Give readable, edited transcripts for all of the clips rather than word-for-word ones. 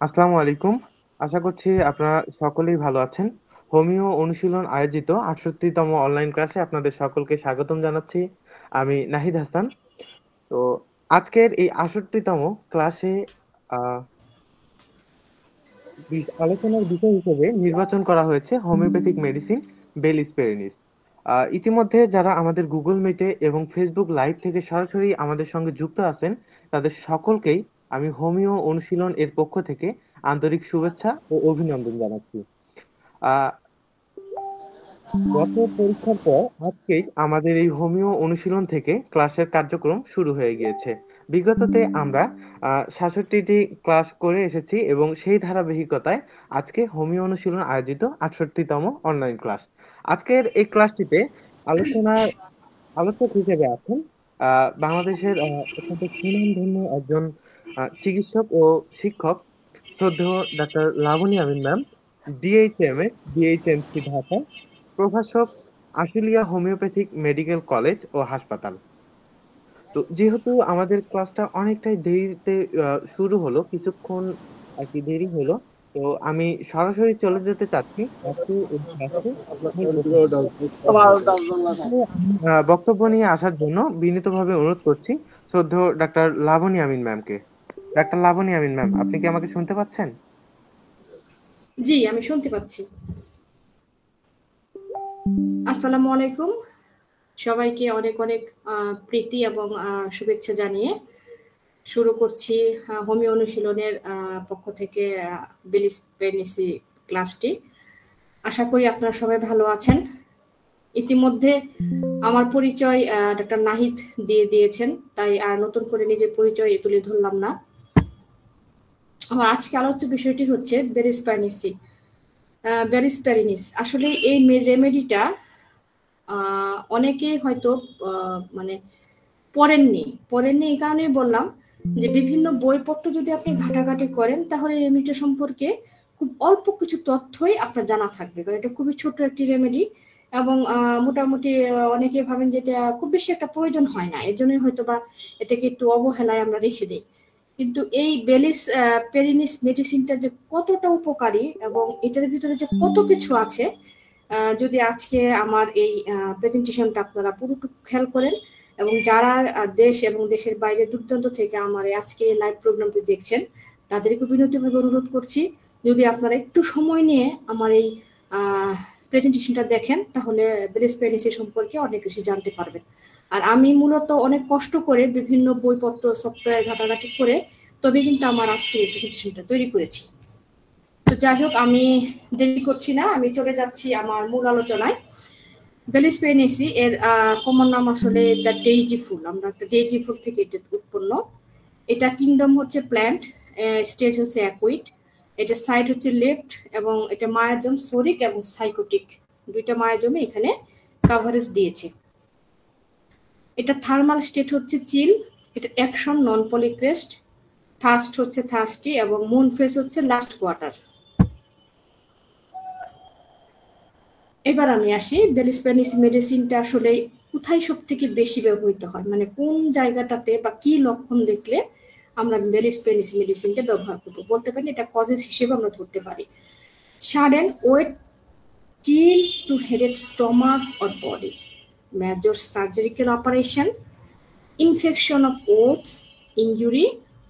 আসসালামু আলাইকুম। আশা করছি আপনারা সকলেই ভালো আছেন। হোমিও অনুশীলন আয়োজিত ৬৮তম অনলাইন ক্লাসে আপনাদের সকলকে স্বাগতম জানাচ্ছি। আমি নাহিদ হাসান। তো আজকের এই ৬৮তম ক্লাসে আ আলোচনার বিষয় হিসেবে নির্বাচন করা হয়েছে হোমিওপ্যাথিক মেডিসিন বেলিস পেরিনিস। ইতিমধ্যে যারা আমাদের গুগল মিটে এবং ফেসবুক লাইভ থেকে সরাসরি আমাদের সঙ্গে যুক্ত আছেন, তাদের সকলকেই আমি হোমিও অনুশীলন এর পক্ষ থেকে আন্তরিক শুভেচ্ছা ও অভিনন্দন জানাচ্ছি। আ গত পরীক্ষার পর আজকেই আমাদের এই হোমিও অনুশীলন থেকে ক্লাসের কার্যক্রম শুরু হয়ে গিয়েছে। বিগততে আমরা ৬৭টি ক্লাস করে এসেছি এবং সেই ধারাবাহিকতায় আজকে হোমিও অনুশীলন আয়োজিত ৬৮তম অনলাইন ক্লাস। আজকের এই ক্লাসটিতে আলোচনার আলোচক হিসেবে আছেন বাংলাদেশের অত্যন্ত সুনামধন্য একজন চিকিৎসক ও শিক্ষক শ্রদ্ধেয় ডাক্তার লাবণী আমিন ম্যাম, ডিএইচএমএস, ডিএইচএমসি ঢাকা, প্রভাষক, আশুলিয়া হোমিওপ্যাথিক মেডিকেল কলেজ ও হাসপাতাল। তো যেহেতু আমাদের ক্লাসটা অনেকটাই দেরিতে শুরু হলো, কিছুক্ষণ আর কি দেরি হলো, তো আমি সরাসরি চলে যেতে চাচ্ছি আজকে এই ক্লাসে মূল প্রসঙ্গে। আসলে আমি বক্তব্য নিয়ে আসার জন্য বিনীতভাবে অনুরোধ করছি শ্রদ্ধেয় ডাক্তার লাবণী আমিন ম্যামকে। ডাক্তার লাবণী আমিন ম্যাম, আপনি কি আমাকে শুনতে পাচ্ছেন? জি, আমি শুনতে পাচ্ছি। আসসালামু আলাইকুম। সবাইকে অনেক অনেক প্রীতি এবং শুভেচ্ছা জানিয়ে শুরু করছি হোমিও অনুশীলনের পক্ষ থেকে বেলিস পেরিনিসি ক্লাসটি। আশা করি আপনারা সবাই ভালো আছেন। ইতিমধ্যে আমার পরিচয় ডক্টর নাহিদ দিয়ে দিয়েছেন, তাই আর নতুন করে নিজের পরিচয় তুলে ধরলাম না। আমার আজকে আলোচ্য বিষয়টি হচ্ছে বেলিস পেরিনিসি। বেলিস পেরিনিস আসলে এই রেমেডিটা অনেকেই হয়তো মানে পড়েননি এই কারণেই বললাম যে বিভিন্ন বইপত্র যদি আপনি ঘাটাঘাটি করেন তাহলে রেমেডিটা সম্পর্কে খুব অল্প কিছু তথ্যই আপনার জানা থাকবে, কারণ এটা খুবই ছোট একটি রেমেডি এবং মোটামুটি অনেকে ভাবেন যে এটা খুব বেশি একটা প্রয়োজন হয় না, এর জন্যই হয়তো বা এটাকে একটু অবহেলায় আমরা রেখে দিই। কিন্তু এই বেলিস পেরিনিস মেডিসিনটা যে কতটা উপকারী এবং এটার ভিতরে যে কত কিছু আছে, যদি আজকে আমার এই প্রেজেন্টেশনটা আপনারা পুরোটুকু খেয়াল করেন এবং যারা দেশ এবং দেশের বাইরে দুর্দান্ত থেকে আমার আজকে এই লাইভ প্রোগ্রামটি দেখছেন তাদেরকে বিনতিভাবে অনুরোধ করছি, যদি আপনারা একটু সময় নিয়ে আমার এই প্রেজেন্টেশনটা দেখেন তাহলে বেলিস পেরিনিস সম্পর্কে অনেক কিছু জানতে পারবেন। আর আমি মূলত অনেক কষ্ট করে বিভিন্ন বইপত্র সফটওয়্যার ঘাটাঘাটি করে তবে কিন্তু আমার আজকে এই প্রেজেন্টেশনটা তৈরি করেছি। তো যাই হোক, আমি দেরি করছি না, আমি চলে যাচ্ছি আমার মূল আলোচনায়। বেলিস পেরিনিসি এর কমন নাম আসলে দ্য ডেইজি ফুল। আমরা একটা ডেইজি ফুল থেকে এটা উৎপন্ন। এটা কিংডম হচ্ছে প্ল্যান্ট, স্টেজ হচ্ছে অ্যাকুইড, এটা সাইড হচ্ছে লেফট এবং এটা মায়াজম সোরিক এবং সাইকোটিক দুইটা মায়াজমে এখানে কাভারেজ দিয়েছে। এটা থার্মাল স্টেট হচ্ছে চিল, এটা অ্যাকশন নন পলিক্রেস্ট, থার্স্ট হচ্ছে থার্স্টি এবং মুন ফেস হচ্ছে লাস্ট কোয়ার্টার। এবার আমি আসি বেলিস পেরিনিস মেডিসিনটা আসলে কোথায় সব থেকে বেশি ব্যবহৃত হয়, মানে কোন জায়গাটাতে বা কি লক্ষণ দেখলে আমরা বেলিস পেরিনিস মেডিসিনটা ব্যবহার করবো। বলতে পারি এটা কজেস হিসেবে আমরা ধরতে পারি। Sudden wet chill to heated stomach or body, major surgical operation, infection of warts, injury,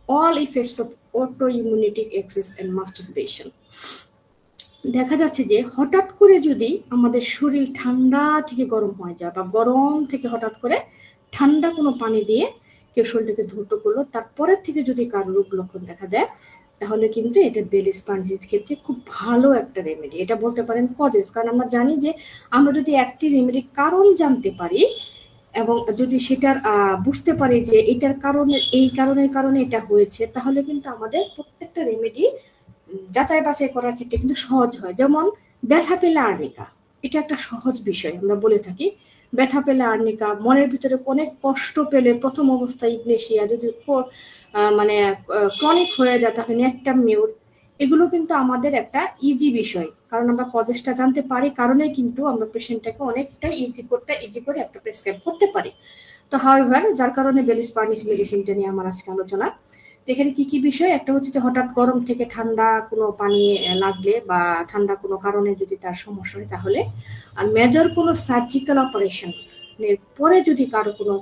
all effects of autoimmunity excess and masturbation. দেখা যাচ্ছে যে হঠাৎ করে যদি আমাদের শরীর ঠান্ডা থেকে গরম হয়ে যায় বা গরম থেকে হঠাৎ করে ঠান্ডা কোনো পানি দিয়ে কেউ শরীরটাকে ধৌত করলো, তারপরের থেকে যদি কারো রোগ লক্ষণ দেখা দেয় তাহলে কিন্তু এটা বেলিস পেরিনিসের ক্ষেত্রে খুব ভালো একটা রেমেডি। এটা বলতে পারেন কজেস, কারণ আমরা জানি যে আমরা যদি একটি রেমেডির কারণ জানতে পারি এবং যদি সেটার বুঝতে পারি যে এটার কারণে এই কারণে এটা হয়েছে, তাহলে কিন্তু আমাদের প্রত্যেকটা রেমেডি যাচাই বাছাই করার ক্ষেত্রে কিন্তু সহজ হয়। যেমন ব্যথা পেলে আর্নিকা, এটা একটা সহজ বিষয়, আমরা বলে থাকি ব্যথা পেলে আর্নিকা, মনের ভিতরে অনেক কষ্ট পেলে প্রথম অবস্থায় ইগনেশিয়া, যদি মানে ক্রনিক হয়ে যায় তাহলে নেকটাম মিউট, এগুলো কিন্তু আমাদের একটা ইজি বিষয়, কারণ আমরা কজেসটা জানতে পারি, কারণে কিন্তু আমরা পেশেন্টটাকে অনেকটা ইজি করে একটা প্রেসক্রাইব করতে পারি। তো হাউএভার যার কারণে বেলিস পার্নিস মেডিসিনটা নিয়ে আমার আজকে আলোচনা। এখানে কি কি বিষয়, একটা হচ্ছে যে হঠাৎ গরম থেকে ঠান্ডা কোনো পানি লাগলে বা ঠান্ডা কোনো কারণে যদি তার সমস্যা হয় তাহলে, আর মেজর কোনো সার্জিক্যাল অপারেশন পরে যদি কারো কোনো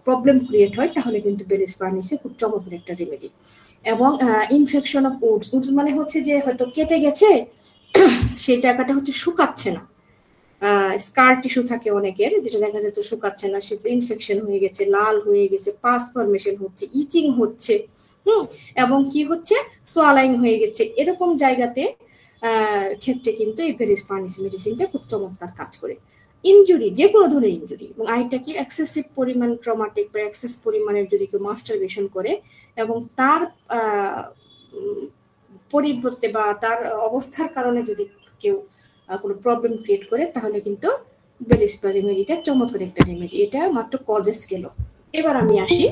প্রবলেম ক্রিয়েট হয় তাহলে কিন্তু বেলিস পার্নিসে খুব চমৎকার একটা রেমেডি। এবং ইনফেকশন অফ উডস, উডস মানে হচ্ছে যে হয়তো কেটে গেছে সেই জায়গাটা হচ্ছে শুকাচ্ছে না, স্কার টিস্যু থাকে অনেকের, যেটা দেখা যাচ্ছে শুকাচ্ছে না, সেটা ইনফেকশন হয়ে গেছে, লাল হয়ে গেছে, পাস ফরমেশন হচ্ছে, ইচিং হচ্ছে, এবং কি হচ্ছে সোয়ালাইং হয়ে গেছে, এরকম জায়গাতে ক্ষেত্রে কিন্তু এই বেলিস পার্নিস মেডিসিনটা খুব চমৎকার কাজ করে। ইনজুরি, যে কোনো ধরনের ইনজুরি, এবং আরেকটা কি এক্সেসিভ পরিমাণ ট্রমাটিক বা এক্সেস পরিমাণের যদি কেউ মাস্টারবেশন করে এবং তার পরিবর্তে বা তার অবস্থার কারণে যদি কেউ কোনো প্রবলেম ক্রিয়েট করে তাহলে কিন্তু বেলিস পার রেমেডিটা চমৎকার একটা রেমেডি। এটা মাত্র কজেস গেল। এবার আমি আসি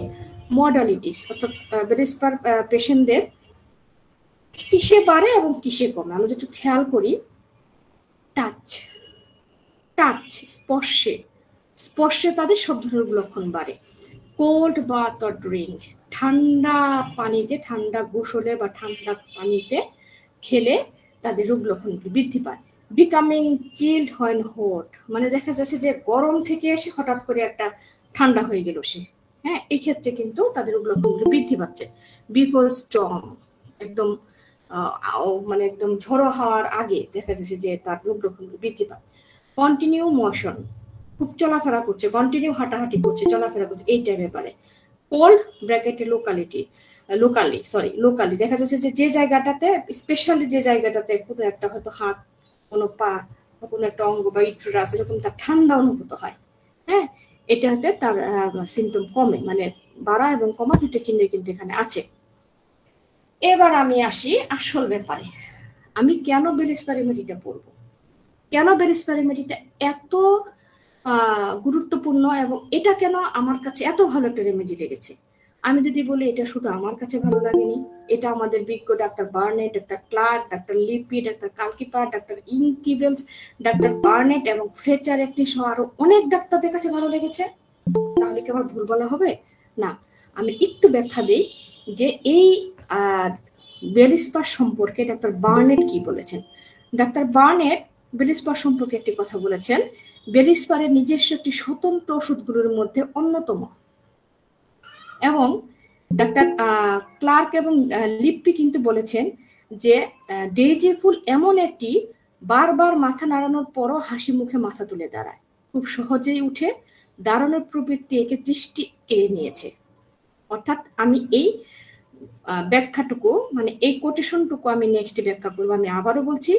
মডালিটিস, অর্থাৎ বেলিস পার পেশেন্টদের কিসে বাড়ে এবং কিসে কমে। আমরা যদি খেয়াল করি, টাচ টাচ স্পর্শে, স্পর্শে তাদের সব ধরনের লক্ষণ বাড়ে। কোল্ড বাথ অর ড্রিঙ্ক, ঠান্ডা পানিতে, ঠান্ডা গোসলে বা ঠান্ডা পানিতে খেলে তাদের রোগ লক্ষণগুলো বৃদ্ধি পায়। বিকামিং চিল্ড হোয়েন হট, মানে দেখা যাচ্ছে যে গরম থেকে এসে হঠাৎ করে একটা ঠান্ডা হয়ে গেল সে, হ্যাঁ, এই ক্ষেত্রে কিন্তু তাদের রোগ লক্ষণগুলো বৃদ্ধি পাচ্ছে। বিফোর স্টর্ম, একদম মানে একদম ঝড়ো হওয়ার আগে দেখা যাচ্ছে যে তার রোগ লক্ষণগুলো বৃদ্ধি পায়। কন্টিনিউ মোশন, খুব চলাফেরা করছে, কন্টিনিউ হাঁটাহাঁটি করছে, চলাফেরা করছে, এই টাইপের পারে। কোল্ড ব্র্যাকেটে লোকালি দেখা যাচ্ছে যে যে জায়গাটাতে, স্পেশালি যে জায়গাটাতে কোনো একটা হয়তো হাত, কোনো পা বা কোনো একটা অঙ্গ বা ইউটেরাস এরকম তার ঠান্ডা অনুভূত হয়, হ্যাঁ, এটাতে তার সিমটম কমে, মানে বাড়া এবং কমা দুটো চিহ্ন কিন্তু এখানে আছে। এবার আমি আসি আসল ব্যাপারে, আমি কেন বেলিস পার রেমেডিটা পড়বো, কেন বেলিস পার রেমেডিটা এত গুরুত্বপূর্ণ এবং এটা কেন আমার কাছে এত ভালো একটা রেমেডি লেগেছে। আমি যদি বলি এটা শুধু আমার কাছে ভালো লাগেনি, এটা আমাদের বিজ্ঞ doctor Barnett, doctor Clarke, doctor লিপি, ডাক্তার কালকিপার, ডাক্তার ইনকিবেলস, ডাক্তার বার্নেট এবং ফ্লেচার একটি সহ আরো অনেক ডাক্তারদের কাছে ভালো লেগেছে, তাহলে কি আমার ভুল বলা হবে? না, আমি একটু ব্যাখ্যা দিই যে এই বেলিস পার সম্পর্কে ডাক্তার বার্নেট কি বলেছেন। ডাক্তার বার্নেট বেলিস পার সম্পর্কে একটি কথা বলেছেন, বেলিস পারের নিজস্ব একটি স্বতন্ত্র ওষুধগুলোর মধ্যে অন্যতম। এবং ডাক্তার ক্লার্ক এবং লিপ্পি কিন্তু বলেছেন যে ডেইজি ফুল এমন একটি বারবার মাথা নাড়ানোর পরও হাসি মুখে মাথা তুলে দাঁড়ায়, খুব সহজেই উঠে দাঁড়ানোর প্রবৃত্তি একে দৃষ্টি কেড়ে নিয়েছে। অর্থাৎ আমি এই ব্যাখ্যাটুকু, মানে এই কোটেশনটুকু আমি নেক্সট ব্যাখ্যা করবো। আমি আবারও বলছি,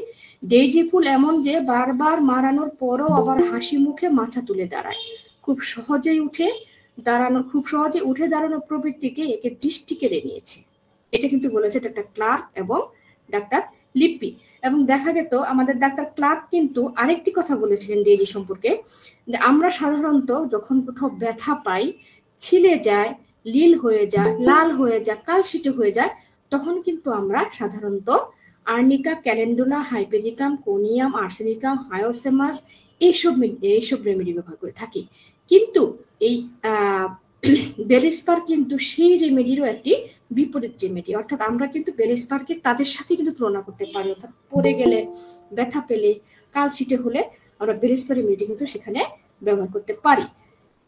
ডেইজি ফুল এমন যে বারবার মারানোর পরও আবার হাসি মুখে মাথা তুলে দাঁড়ায়, খুব সহজেই উঠে দাঁড়ানোর প্রবৃত্তিকে একে দৃষ্টি কেড়ে নিয়েছে। এটা কিন্তু বলেছে ডাক্তার ক্লার্ক এবং ডাক্তার লিপ্পি। এবং দেখা গেত আমাদের ডাক্তার ক্লার্ক কিন্তু আরেকটি কথা বলেছিলেন ডেইজি সম্পর্কে, যে আমরা সাধারণত যখন কোথাও ব্যথা পাই, ছিলে যায়, লীল হয়ে যায়, লাল হয়ে যায়, কালশিটে হয়ে যায়, তখন কিন্তু আমরা সাধারণত arnica, calendula, hypericum, conium, arsenicum, hyoscyamus এইসব রেমেডি ব্যবহার করে থাকি। কিন্তু এই বেলিস পার কিন্তু সেই রেমেডিরও একটি বিপরীত রেমেডি, অর্থাৎ আমরা কিন্তু বেলিস পারকে তাদের সাথে কিন্তু তুলনা করতে পারি, অর্থাৎ পড়ে গেলে, ব্যথা পেলে, কালশিটে হলে আমরা বেলিস পার রেমেডি কিন্তু সেখানে ব্যবহার করতে পারি।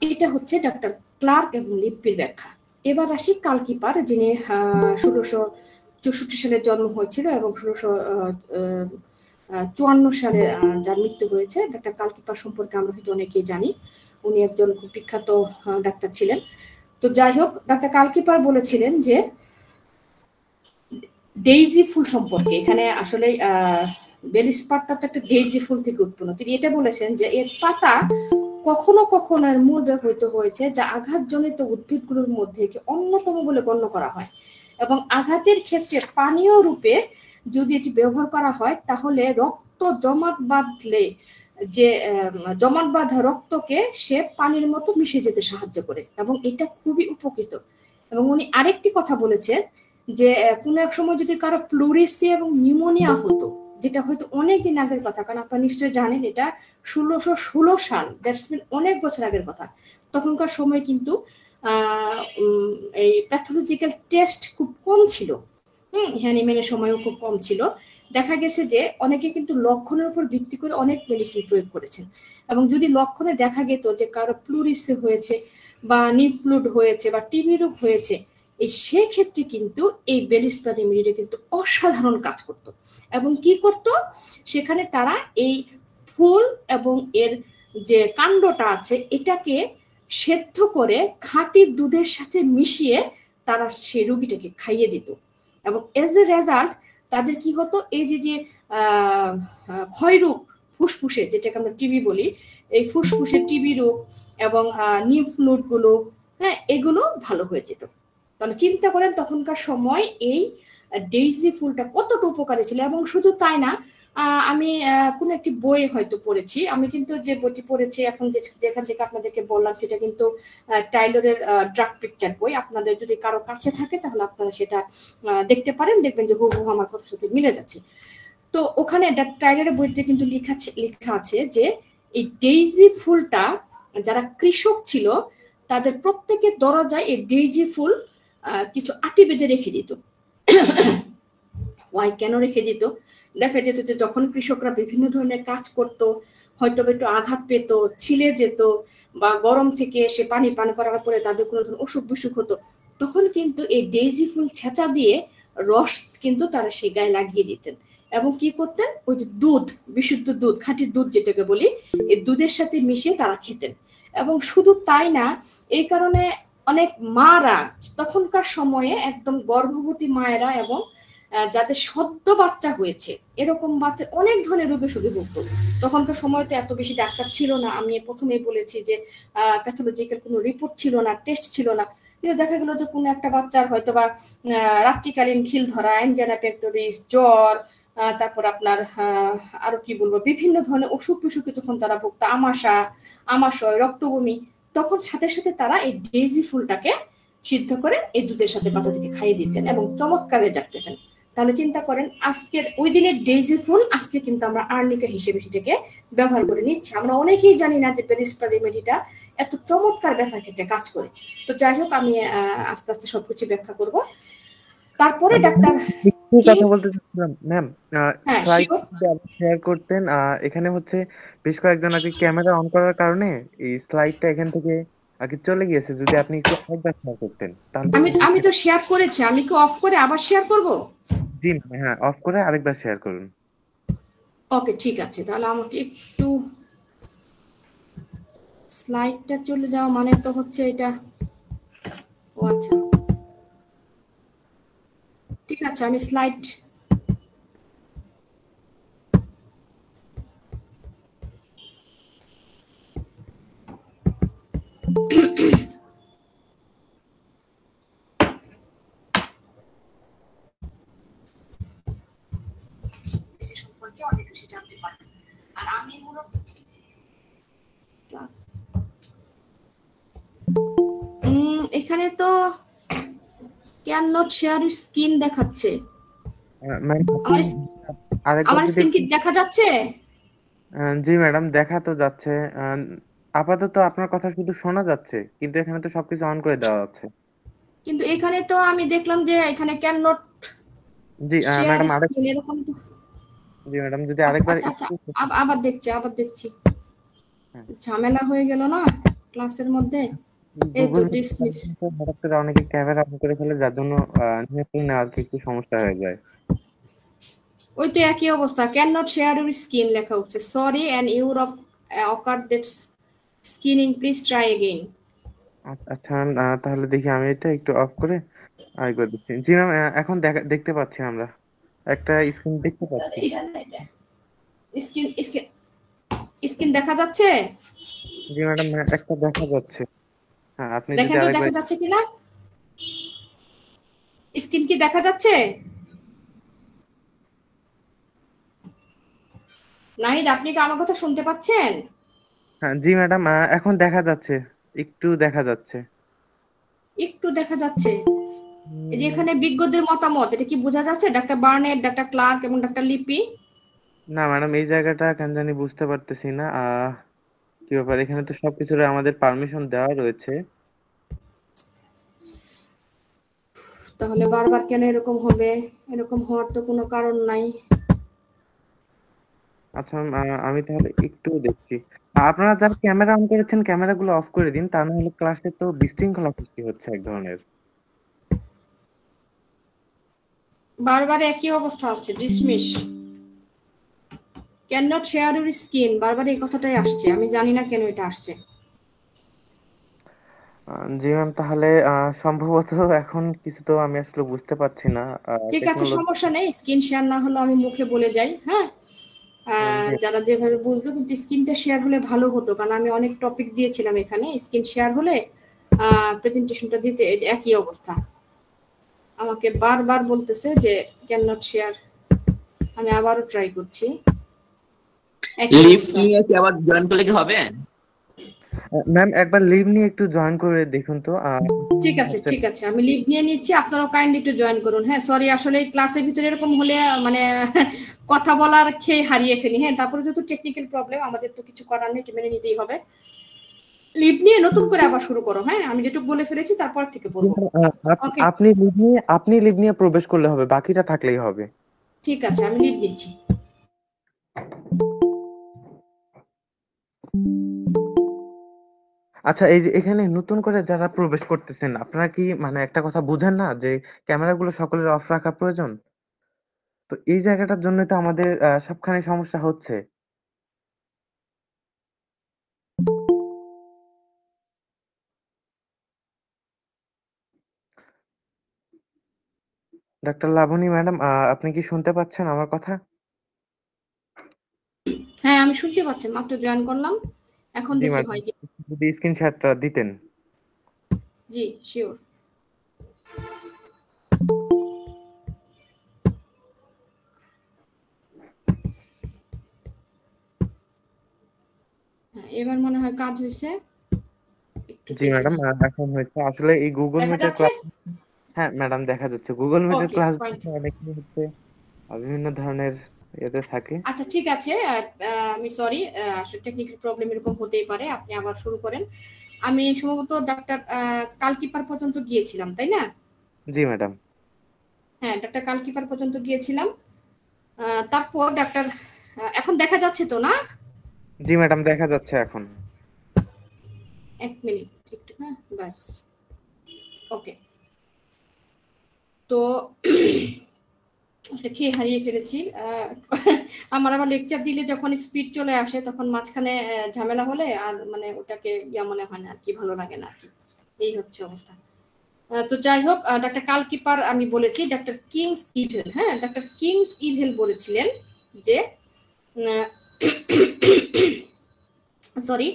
এটা হচ্ছে ডাক্তার ক্লার্ক এবং লিপ্পির ব্যাখ্যা। এবার আসি কালকিপার, যিনি 1664 সালে জন্ম হয়েছিল এবং 1654 সালে যার মৃত্যু হয়েছে। ডাক্তার কালকিপার সম্পর্কে আমরা হয়তো অনেকেই জানি, উনি একজন খুব বিখ্যাত ডাক্তার ছিলেন। তো যাই হোক, ডাক্তার কালকিপার বলেছিলেন যে ডেইজি ফুল সম্পর্কে, এখানে আসলে বেলিস পারটা তো একটা ডেইজি ফুল থেকে উৎপন্ন। তিনি এটা বলেছেন যে এর পাতা কখনো কখনো এর মূল ব্যবহৃত হয়েছে, যা আঘাতজনিত উদ্ভিদগুলোর মধ্যে অন্যতম বলে গণ্য করা হয়, এবং আঘাতের ক্ষেত্রে পানীয় রূপে যদি এটি ব্যবহার করা হয় তাহলে রক্ত জমাট বাঁধলে যে জমাট বাঁধা রক্তকে সে পানির মতো মিশে যেতে সাহায্য করে, এবং এটা খুবই উপকৃত। এবং উনি আরেকটি কথা বলেছেন যে কোনো এক সময় যদি কারো প্লুরিসিয়া এবং নিউমোনিয়া হতো, যেটা হয়তো অনেকদিন আগের কথা, কারণ আপনারা নিশ্চয়ই জানেন এটা 1616 সাল, দ্যাটস মিন অনেক বছর আগের কথা। তখনকার সময় কিন্তু এই প্যাথোলজিক্যাল টেস্ট খুব কম ছিল, হ্যানিম্যানের সময়ও খুব কম ছিল। দেখা গেছে যে অনেকে কিন্তু লক্ষণের উপর ভিত্তি করে অনেক মেডিসিন প্রয়োগ করেছেন, এবং যদি লক্ষণে দেখা যেত যে কারো প্লুরিসে হয়েছে বা নিফ্লুড হয়েছে বা টিবি রোগ হয়েছে, এই সেক্ষেত্রে কিন্তু এই বেলিস্পা রেমেডিটা কিন্তু অসাধারণ কাজ করত। এবং কি করত, সেখানে তারা এই ফুল এবং এর যে কাণ্ডটা আছে এটাকে সেদ্ধ করে খাঁটি দুধের সাথে মিশিয়ে তারা সেই রোগীটাকে খাইয়ে দিত। এবং এজ এ রেজাল্ট তাদের কি হতো, এই যে যে ক্ষয়রোগ ফুসফুসে, যেটাকে আমরা টিবি বলি, এই ফুসফুসের টিবি রোগ এবং নিম্ফ নোড গুলো, হ্যাঁ, এগুলো ভালো হয়ে যেত। তাহলে চিন্তা করেন তখনকার সময় এই ডেইজি ফুলটা কতটা উপকারী ছিল। এবং শুধু তাই না, আমি কোন একটি বই হয়তো পড়েছি, আমি কিন্তু যে বইটি পড়েছি এখন যেখান থেকে আপনাদেরকে বললাম সেটা কিন্তু টাইলরের ড্রাগ পিকচার বই। আপনাদের যদি কারো কাছে থাকে তাহলে আপনারা সেটা দেখতে পারেন, দেখবেন যে হুবহু আমার কথার সাথে মিলে যাচ্ছে। তো ওখানে টাইলরের বইতে কিন্তু লেখা আছে যে এই ডেইজি ফুলটা যারা কৃষক ছিল তাদের প্রত্যেকের দরজায় এই ডেইজি ফুল কিছু আটি বেঁধে রেখে দিত। ওয়াই কেন রেখে দিত? দেখা যেত যে যখন কৃষকরা বিভিন্ন ধরনের কাজ করত, হয়তো একটু আঘাত পেত, ছিলে যেত, বা গরম থেকে এসে পানি পান করার পরে তাদের কোনো ধরনের অসুখ বিসুখ হতো, তখন কিন্তু এই ডেইজি ফুল ছেঁচা দিয়ে রস কিন্তু তারা সে গায়ে লাগিয়ে দিতেন। এবং কি করতেন, ওই যে দুধ, বিশুদ্ধ দুধ, খাঁটি দুধ যেটাকে বলি, এই দুধের সাথে মিশিয়ে তারা খেতেন। এবং শুধু তাই না, এই কারণে অনেক মারা তখনকার সময়ে একদম গর্ভবতী মায়েরা এবং যাদের সদ্য বাচ্চা হয়েছে, এরকম বাচ্চা অনেক ধরনের রোগে শুধু ভুগত। তখনকার সময় তো এত বেশি ডাক্তার ছিল না, আমি প্রথমেই বলেছি যে প্যাথোলজিক্যাল কোনো রিপোর্ট ছিল না, টেস্ট ছিল না। কিন্তু দেখা গেল যে কোনো একটা বাচ্চার হয়তো বা রাত্রিকালীন খিল ধরা, অ্যানজাইনা পেক্টোরিস, জ্বর, তারপর আপনার আরো কি বলবো, বিভিন্ন ধরনের অসুখ বিসুখে যখন তারা ভুগত, আমাশয়, রক্তবমি, তখন সাথে সাথে তারা এই ডেইজি ফুলটাকে সিদ্ধ করে এই দুধের সাথে বাচ্চাদেরকে খাইয়ে দিতেন এবং চমৎকার রেজাল্ট পেতেন। তাহলে চিন্তা করেন, আজকের ওই দিনের ডেইজি ফুল আজকে কিন্তু আমরা আর্নিকা হিসেবে সেটাকে ব্যবহার করে নিচ্ছি। আমরা অনেকেই জানি না যে বেলিস্পা রেমেডিটা এত চমৎকার ব্যথার ক্ষেত্রে কাজ করে। তো যাই হোক, আমি আস্তে আস্তে সবকিছু ব্যাখ্যা করব। তারপরে ডাক্তার কথা বলতে চাচ্ছিলাম ম্যাম, হ্যাঁ স্লাইড শিওর। শেয়ার করতেন। এখানে হচ্ছে বেশ কয়েকজন আগে ক্যামেরা অন করার কারণে এই স্লাইডটা এখান থেকে আগে চলে গিয়েছে। যদি আপনি একটু আরেকবার শেয়ার করতেন তাহলে আমি খুব আমি তো শেয়ার করেছি, আমি কি অফ করে আবার শেয়ার করব? জি হ্যাঁ, অফ করে আরেকবার শেয়ার করুন। ওকে ঠিক আছে, তাহলে আমাকে একটু স্লাইডটা চলে যাওয়া মানে তো হচ্ছে এটা, ও আচ্ছা ঠিক আছে, আমি স্লাইড সম্পর্কে অনেক বেশি জানতে পারি। আর আমি মূলত ক্লাস এখানে তো ক্যান নট শেয়ার স্ক্রিন দেখাচ্ছে। ম্যাম আমার আরেকবার আমার যদি স্ক্রিন কি দেখা যাচ্ছে? জি ম্যাডাম, দেখা তো যাচ্ছে। আপাতত আপনার কথা শুধু শোনা যাচ্ছে, কিন্তু এখানে তো সবকিছু অন করে দেওয়া আছে। কিন্তু এখানে তো আমি দেখলাম যে এখানে can not G share madam screen এরকম। জি ম্যাডাম, যদি আচ্ছা আরেকবার আচ্ছা আচ্ছা, একটু আবার দেখছি। হ্যাঁ। ঝামেলা হয়ে গেল না ক্লাসের মধ্যে। এই তো গুগল ডিসমিস। হঠাৎ করে অনেকে ক্যামেরা অন করে ফেলে, যার জন্য নিয়ে নেওয়ার কি একটু সমস্যা হয়ে যায়। ওই তো একই অবস্থা, can not share your screen লেখা হচ্ছে, sorry and your of ochre that screening, please try again. আচ্ছা ম্যাম, তাহলে দেখি আমি এটা একটু অফ করে আই করে দিচ্ছি। জি ম্যাম, এখন দেখতে পাচ্ছি আমরা একটা স্ক্রিন দেখতে পাচ্ছি। স্ক্রিন স্ক্রিন স্ক্রিন দেখা যাচ্ছে? জি ম্যাডাম, একটা দেখা যাচ্ছে। হ্যাঁ, আপনি যদি দেখেন তো আরেকবার দেখা যাচ্ছে কিনা, স্ক্রিন কি দেখা যাচ্ছে? নাহিদ, আপনি কি আমার কথা শুনতে পাচ্ছেন? হ্যাঁ জি ম্যাডাম, এখন দেখা যাচ্ছে, একটু দেখা যাচ্ছে। একটু দেখা যাচ্ছে। এই যে উম, এখানে বিজ্ঞদের মতামত, এটা কি বোঝা যাচ্ছে? ডাক্তার বার্নেট, ডাক্তার ক্লার্ক এবং ডাক্তার লিপি। না ম্যাডাম, এই জায়গাটা কেন জানি বুঝতে পারতেছি না। কি ব্যাপার, এখানে তো সবকিছুর আমাদের পারমিশন দেওয়া রয়েছে। তাহলে বারবার কেন এরকম হবে? এরকম হওয়ার তো কোনো কারণ নাই। আচ্ছা আমি তাহলে একটু দেখছি। আপনারা যারা ক্যামেরা অন করেছেন ক্যামেরাগুলো অফ করে দিন, তা না হলে ক্লাসে তো বিশৃঙ্খলা সৃষ্টি হচ্ছে এক ধরনের। বারবার একই অবস্থা আসছে, dismiss, can not share your screen, বারবার এই কথাটাই আসছে, আমি জানি না কেন এটা আসছে। জি ম্যাম, তাহলে সম্ভবত এখন কিছু তো আমি আসলে বুঝতে পারছি না ঠিক আছে, টেকনোলজি। সমস্যা নেই, স্ক্রিন শেয়ার না হলে আমি মুখে বলে যাই, হ্যাঁ। জি যারা যেভাবে বুঝবে, কিন্তু স্ক্রিনটা শেয়ার হলে ভালো হতো, কারণ আমি অনেক টপিক দিয়েছিলাম এখানে, স্ক্রিন শেয়ার হলে প্রেজেন্টেশনটা দিতে এই যে একই অবস্থা, আমাকে বারবার বলতেছে যে ক্যান নট শেয়ার। আমি আবারও ট্রাই করছি, একই লিভ অবস্থা। নিয়ে কি আবার জয়েন করলে কি হবে? ম্যাম, একবার লিভ নিয়ে একটু জয়েন করে দেখুন তো। ঠিক আছে, ঠিক আছে, আমি লিভ নিয়ে নিচ্ছি, আপনারাও কাইন্ডলি একটু জয়েন করুন। হ্যাঁ, সরি, আসলে ক্লাসের ভিতরে এরকম হলে মানে কথা বলার খেয়ে হারিয়ে ফেলি। হ্যাঁ, তারপরে যেহেতু টেকনিক্যাল প্রবলেম, আমাদের তো কিছু করার নেই, মেনে নিতেই হবে। লিভ নিয়ে নতুন করে আবার শুরু করো। হ্যাঁ, আমি যেটুকু বলে ফেলেছি তারপর থেকে বলবো। ওকে, আপনি লিভ নিয়ে প্রবেশ করলে হবে, বাকিটা থাকলেই হবে। ঠিক আছে, আমি লিভ নিচ্ছি। আচ্ছা, এই যে এখানে নতুন করে যারা প্রবেশ করতেছেন, আপনারা কি মানে একটা কথা বুঝেন না যে ক্যামেরাগুলো সকলের অফ রাখা প্রয়োজন? তো এই জায়গাটার জন্য তো আমাদের সবখানে সমস্যা হচ্ছে। ডাক্তার লাবণী ম্যাডাম, আপনি কি শুনতে পাচ্ছেন আমার কথা? হ্যাঁ, আমি শুনতে পাচ্ছি, মাত্র জয়েন করলাম, এখন জি দেখি ম্যাডাম, হয় কি। যদি স্ক্রিন শেয়ারটা দিতেন। জি, শিওর। হ্যাঁ, এবার মনে হয় কাজ হয়েছে, একটু জি দেখে ম্যাডাম, নিই। এখন হয়েছে আসলে এই গুগল দেখা মিটের যাচ্ছে? ক্লাস। হ্যাঁ ম্যাডাম, দেখা যাচ্ছে গুগল মিটের ওকে, ক্লাস ফাইন। অনেকেই হচ্ছে বিভিন্ন ধরনের ইয়েতে থাকে। আচ্ছা, ঠিক আছে, আমি সরি, আসলে টেকনিক্যাল প্রবলেম এরকম হতেই পারে, আপনি আবার শুরু করেন। আমি সম্ভবত ডাক্তার কালকিপার পর্যন্ত গিয়েছিলাম, তাই না? জি ম্যাডাম। হ্যাঁ, ডাক্তার কালকিপার পর্যন্ত গিয়েছিলাম। তারপর ডাক্তার, এখন দেখা যাচ্ছে তো না? জি ম্যাডাম, দেখা যাচ্ছে এখন। এক মিনিট একটু, হ্যাঁ, বাস। ওকে, তো খেয়ে হারিয়ে ফেলেছি। আমার আবার লেকচার দিলে যখন স্পিড চলে আসে, তখন মাঝখানে ঝামেলা হলে আর মানে ওটাকে ইয়া মনে হয় না আর কি, ভালো লাগে না আর কি, এই হচ্ছে অবস্থা। তো যাই হোক, ডাক্তার কালকিপার আমি বলেছি, ডাক্তার কিংস ইভেল, হ্যাঁ, ডাক্তার কিংস ইভেল বলেছিলেন যে সরি,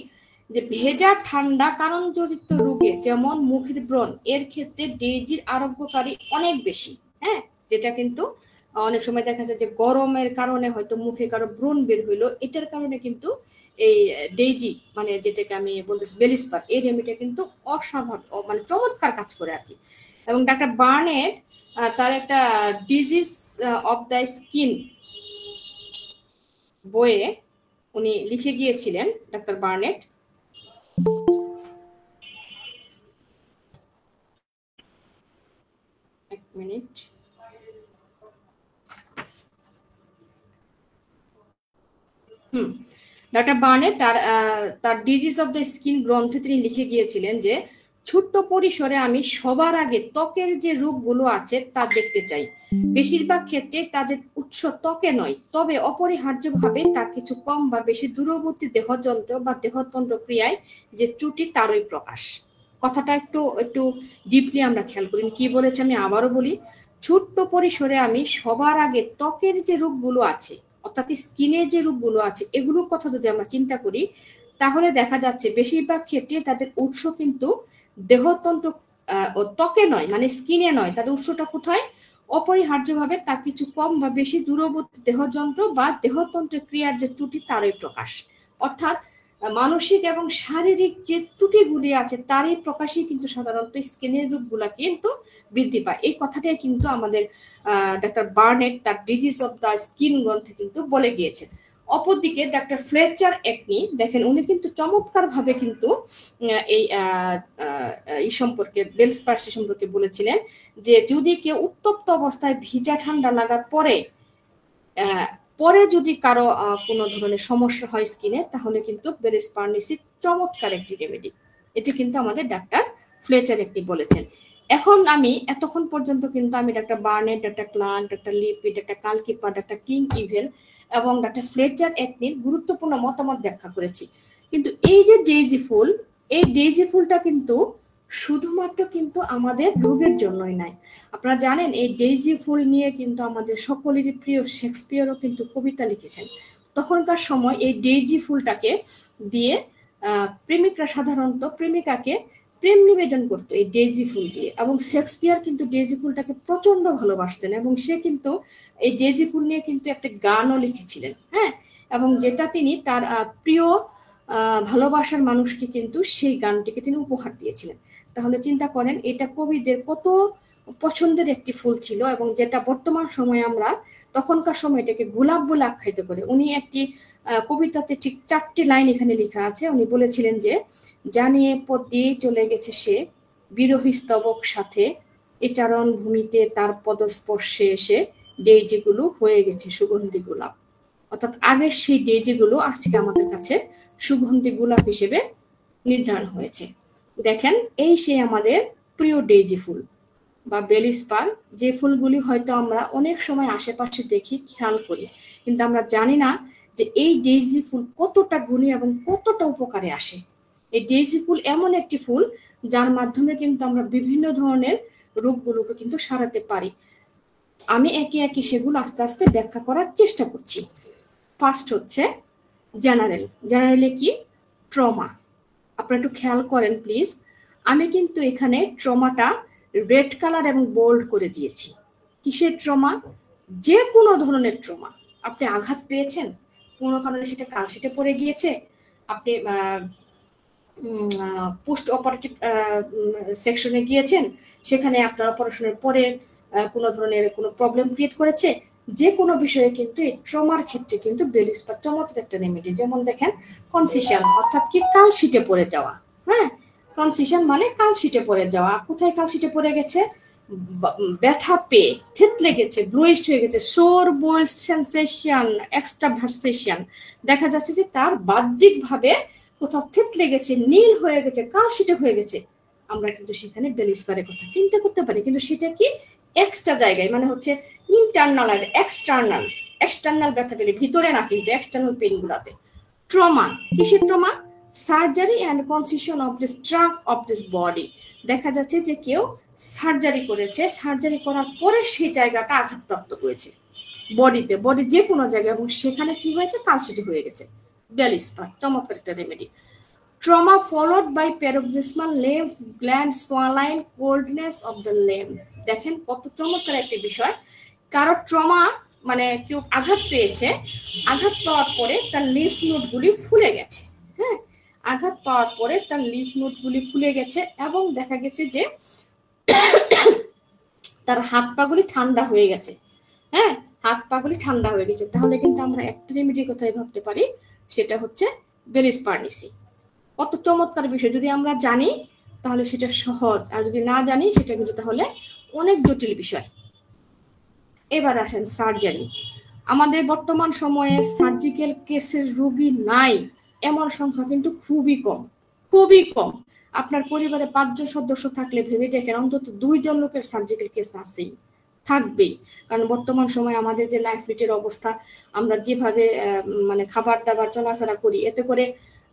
যে ভেজা ঠান্ডা কারণজনিত রোগে যেমন মুখের ব্রণ, এর ক্ষেত্রে ডেইজির আরোগ্যকারী অনেক বেশি। হ্যাঁ, যেটা কিন্তু অনেক সময় দেখা যায় যে গরমের কারণে হয়তো মুখে কারো ব্রণ বের হইলো, এটার কারণে কিন্তু এই ডেইজি, মানে যেটাকে আমি বলতেছি বেলিস্পার, এই রেমিডিটা কিন্তু অস্বাভাবিক, মানে চমৎকার কাজ করে আর কি। এবং ডাক্তার বার্নেট তার একটা ডিজিজ অফ দ্য স্কিন বইয়ে উনি লিখে গিয়েছিলেন, ডাক্তার বার্নেট। এক মিনিট। হুম, ডাক্তার বার্নেট তার ডিজিজ অফ দ্য স্কিন গ্রন্থে তিনি লিখে গিয়েছিলেন যে ছোট্ট পরিসরে আমি সবার আগে ত্বকের যে রোগগুলো আছে তা দেখতে চাই। বেশিরভাগ ক্ষেত্রে তাদের উৎস ত্বকে নয়, তবে অপরিহার্যভাবে তা কিছু কম বা বেশি দূরবর্তী দেহযন্ত্র বা দেহতন্ত্র ক্রিয়ায় যে ত্রুটি তারই প্রকাশ। কথাটা একটু একটু ডিপলি আমরা খেয়াল করি, কি বলেছে আমি আবারও বলি। ছোট্ট পরিসরে আমি সবার আগে ত্বকের যে রোগগুলো আছে, অর্থাৎ স্কিনের যে রোগগুলো আছে, এগুলোর কথা যদি আমরা চিন্তা করি, তাহলে দেখা যাচ্ছে বেশিরভাগ ক্ষেত্রে তাদের উৎস কিন্তু দেহতন্ত্র ও ত্বকে নয়, মানে স্কিনে নয়, তাদের উৎসটা কোথায়? অপরিহার্যভাবে তা কিছু কম বা বেশি দূরবর্তী দেহযন্ত্র বা দেহতন্ত্রের ক্রিয়ার যে ত্রুটি তারই প্রকাশ। অর্থাৎ মানসিক এবং শারীরিক যে ত্রুটিগুলি আছে তারই প্রকাশই কিন্তু সাধারণত স্কিনের রোগগুলা কিন্তু বৃদ্ধি পায়। এই কথাটাই কিন্তু আমাদের ডাক্তার বার্নেট তার ডিজিজ অফ দ্য স্কিন গ্রন্থে কিন্তু বলে গিয়েছেন। অপরদিকে ডাক্তার ফ্লেচার একনি দেখেন উনি কিন্তু চমৎকার ভাবে কিন্তু এই সম্পর্কে বেলস পালসি সম্পর্কে বলেছিলেন যে যদি কেউ উত্তপ্ত অবস্থায় ভিজা ঠান্ডা লাগার পরে পরে যদি কারো কোনো ধরনের সমস্যা হয় স্কিনে, তাহলে কিন্তু বেলিস পার্নিসি চমৎকার একটি রেমেডি। এটি কিন্তু আমাদের ডাক্তার ফ্লেচার একটি বলেছেন। এখন আমি এতক্ষণ পর্যন্ত কিন্তু আমি doctor Barnett, doctor Clarke, doctor লিপি, ডাক্তার কালকিপার, ডাক্তার কিং ইভেল এবং ডাক্তার ফ্লেচার একনির গুরুত্বপূর্ণ মতামত ব্যাখ্যা করেছি। কিন্তু এই যে ডেইজি ফুল, এই ডেইজি ফুলটা কিন্তু শুধুমাত্র কিন্তু আমাদের রোগের জন্যই নাই। আপনারা জানেন এই ডেইজি ফুল নিয়ে কিন্তু আমাদের সকলেরই প্রিয় শেক্সপিয়ারও কিন্তু কবিতা লিখেছেন। তখনকার সময় এই ডেইজি ফুলটাকে দিয়ে প্রেমিকরা সাধারণত প্রেমিকাকে প্রেম নিবেদন করতো এই ডেইজি ফুল দিয়ে, এবং শেক্সপিয়ার কিন্তু ডেইজি ফুলটাকে প্রচন্ড ভালোবাসতেন এবং সে কিন্তু এই ডেইজি ফুল নিয়ে কিন্তু একটা গানও লিখেছিলেন। হ্যাঁ, এবং যেটা তিনি তার প্রিয় ভালোবাসার মানুষকে কিন্তু সেই গানটিকে তিনি উপহার দিয়েছিলেন। তাহলে চিন্তা করেন এটা কবিদের কত পছন্দের একটি ফুল ছিল, এবং যেটা বর্তমান সময়ে আমরা তখনকার সময় এটাকে গোলাপ বলে আখ্যায়িত করে। উনি একটি কবিতাতে ঠিক 4টি লাইন এখানে লেখা আছে। উনি বলেছিলেন যে জানিয়ে পথ দিয়ে চলে গেছে সে বিরহী স্তবক সাথে, এ চারণ ভূমিতে তার পদস্পর্শে এসে ডেইজিগুলো হয়ে গেছে সুগন্ধি গোলাপ। অর্থাৎ আগের সেই ডেইজিগুলো আজকে আমাদের কাছে সুগন্ধি গোলাপ হিসেবে নির্ধারণ হয়েছে। দেখেন এই সেই আমাদের প্রিয় ডেইজি ফুল বা বেলিস্পার, যে ফুলগুলি হয়তো আমরা অনেক সময় আশেপাশে দেখি, খেয়াল করি, কিন্তু আমরা জানি না যে এই ডেইজি ফুল কতটা গুণী এবং কতটা উপকারে আসে। এই ডেইজি ফুল এমন একটি ফুল যার মাধ্যমে কিন্তু আমরা বিভিন্ন ধরনের রোগগুলোকে কিন্তু সারাতে পারি। আমি একে একে সেগুলো আস্তে আস্তে ব্যাখ্যা করার চেষ্টা করছি। ফার্স্ট হচ্ছে জেনারেল। জেনারেলে কি? ট্রমা। আপনারা একটু খেয়াল করেন প্লিজ, আমি কিন্তু এখানে ট্রমাটা রেড কালার এবং বোল্ড করে দিয়েছি। কিসের ট্রমা? যে কোনো ধরনের ট্রমা। আপনি আঘাত পেয়েছেন, কোনো কারণে সেটা কালশিটে পড়ে গিয়েছে, আপনি পোস্ট অপারেটিভ সেকশনে গিয়েছেন, সেখানে আপনার অপারেশনের পরে কোনো ধরনের কোনো প্রবলেম ক্রিয়েট করেছে, যে কোনো বিষয়ে কিন্তু এই ট্রমার ক্ষেত্রে কিন্তু বেলিস্পার চমৎকার একটা রেমেডি। যেমন দেখেন কনসিশন, অর্থাৎ কি কালশিটে পড়ে যাওয়া। হ্যাঁ, কনসিশন মানে কালশিটে পড়ে যাওয়া। কোথায় কালশিটে পড়ে গেছে? ব্যথা পেয়ে থেতলে গেছে, ব্লুইস্ট হয়ে গেছে, সোর বোল্ড সেন্সেশন, এক্সট্রাভার্সেশন, দেখা যাচ্ছে যে তার বাহ্যিক ভাবে কোথাও থেতলে গেছে, নীল হয়ে গেছে, কালশিটে হয়ে গেছে। আমরা কিন্তু সেখানে বেলিস্পারের কথা চিন্তা করতে পারি, কিন্তু সেটা কি এক্সট্রা জায়গায়, মানে হচ্ছে ইন্টারনাল আর এক্সটার্নাল। এক্সটার্নাল ব্যথা পেলে, ভিতরে না কিন্তু এক্সটার্নাল পেন গুলাতে। ট্রমা, কিসের trauma? Surgery and concussion of this trunk of this body. দেখা যাচ্ছে যে কেউ সার্জারি করেছে, সার্জারি করার পরে সেই জায়গাটা আঘাতপ্রাপ্ত হয়েছে বডিতে, বডির যে কোনো জায়গায়, এবং সেখানে কি হয়েছে? কালশিটে হয়ে গেছে। বেলিস্পার চমৎকার একটা remedy. Trauma followed by paroxysmal lymph gland swelling coldness of the lymph. দেখেন কত চমৎকার একটা বিষয়। কারো ট্রমা মানে কেউ আঘাত পেয়েছে, আঘাত পাওয়ার পরে তার লিফ নোডগুলি ফুলে গেছে। হ্যাঁ, আঘাত পাওয়ার পরে তার লিফ নোডগুলি ফুলে গেছে এবং দেখা গেছে যে তার হাত পাগুলি ঠান্ডা হয়ে গেছে। হ্যাঁ, হাত পাগুলি ঠান্ডা হয়ে গেছে। তাহলে কিন্তু আমরা একটা রেমেডির কথাই ভাবতে পারি, সেটা হচ্ছে বেলিস্পার্নিসি। কত চমৎকার বিষয়! যদি আমরা জানি তাহলে সেটা সহজ, আর যদি না জানি সেটা কিন্তু তাহলে অনেক জটিল বিষয়। এবার আসেন সার্জারি। আমাদের বর্তমান সময়ে সার্জিক্যাল কেসের রোগী নাই এমন সংখ্যা কিন্তু খুবই কম, খুবই কম। আপনার পরিবারে 5 জন সদস্য থাকলে ভেবে দেখেন অন্তত 2 জন লোকের সার্জিক্যাল কেস আছেই, থাকবেই। কারণ বর্তমান সময়ে আমাদের যে লাইফ রেটের অবস্থা, আমরা যেভাবে মানে খাবার দাবার চলাফেরা করি, এতে করে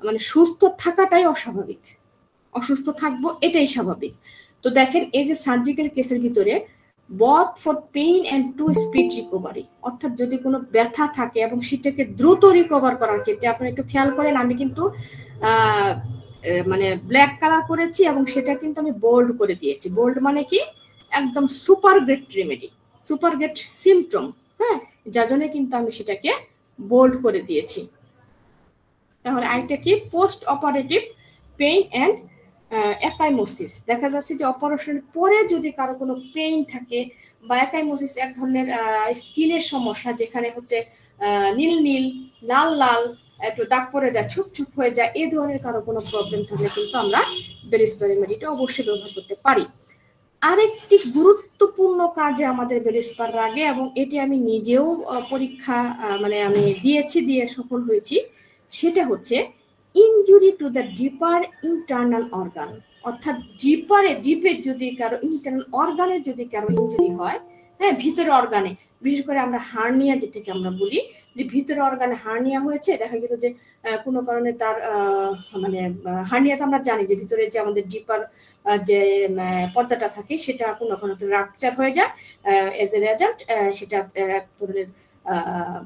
মানে সুস্থ থাকাটাই অস্বাভাবিক, অসুস্থ থাকবো এটাই স্বাভাবিক। তো দেখেন এই যে সার্জিক্যাল কেসের ভিতরে both for pain and to speed recovery, অর্থাৎ যদি কোনো ব্যথা থাকে এবং সেটাকে দ্রুত রিকভার করার ক্ষেত্রে, আপনারা একটু খেয়াল করেন আমি কিন্তু মানে ব্ল্যাক কালার করেছি এবং সেটা কিন্তু আমি বোল্ড করে দিয়েছি। বোল্ড মানে কি? একদম super great remedy, super great symptom. হ্যাঁ, যার জন্য কিন্তু আমি সেটাকে বোল্ড করে দিয়েছি। তাহলে আরেকটা কি? Post operative pain and ecchymosis, দেখা যাচ্ছে যে অপারেশনের পরে যদি কারো কোনো পেইন থাকে, বা একাইমোসিস এক ধরনের স্কিনের সমস্যা, যেখানে হচ্ছে নীল নীল লাল লাল একটু দাগ পড়ে যায়, ছুপ ছুপ হয়ে যায়, এই ধরনের কারো কোনো প্রবলেম থাকলে কিন্তু আমরা বেলিস্পার রেমেডিটা অবশ্যই ব্যবহার করতে পারি। আরেকটি গুরুত্বপূর্ণ কাজে আমাদের বেলিস্পার লাগে, এবং এটি আমি নিজেও পরীক্ষা মানে আমি দিয়েছি, দিয়ে সফল হয়েছি, সেটা হচ্ছে injury to the deeper internal organ. অর্থাৎ ডিপের যদি কারো ইন্টারনাল অর্গানের যদি কারো ইনজুরি হয়, হ্যাঁ, ভিতরে অর্গানে, বিশেষ করে আমরা হার্নিয়া যেটাকে আমরা বলি, যে ভিতরে অর্গানে হার্নিয়া হয়েছে, দেখা গেল যে কোনো কারণে তার মানে হার্নিয়া তো আমরা জানি যে ভিতরে যে আমাদের ডিপার যে পর্দাটা থাকে সেটা কোনো কোনো রাপচার হয়ে যায়, এজ এ রেজাল্ট সেটা এক ধরনের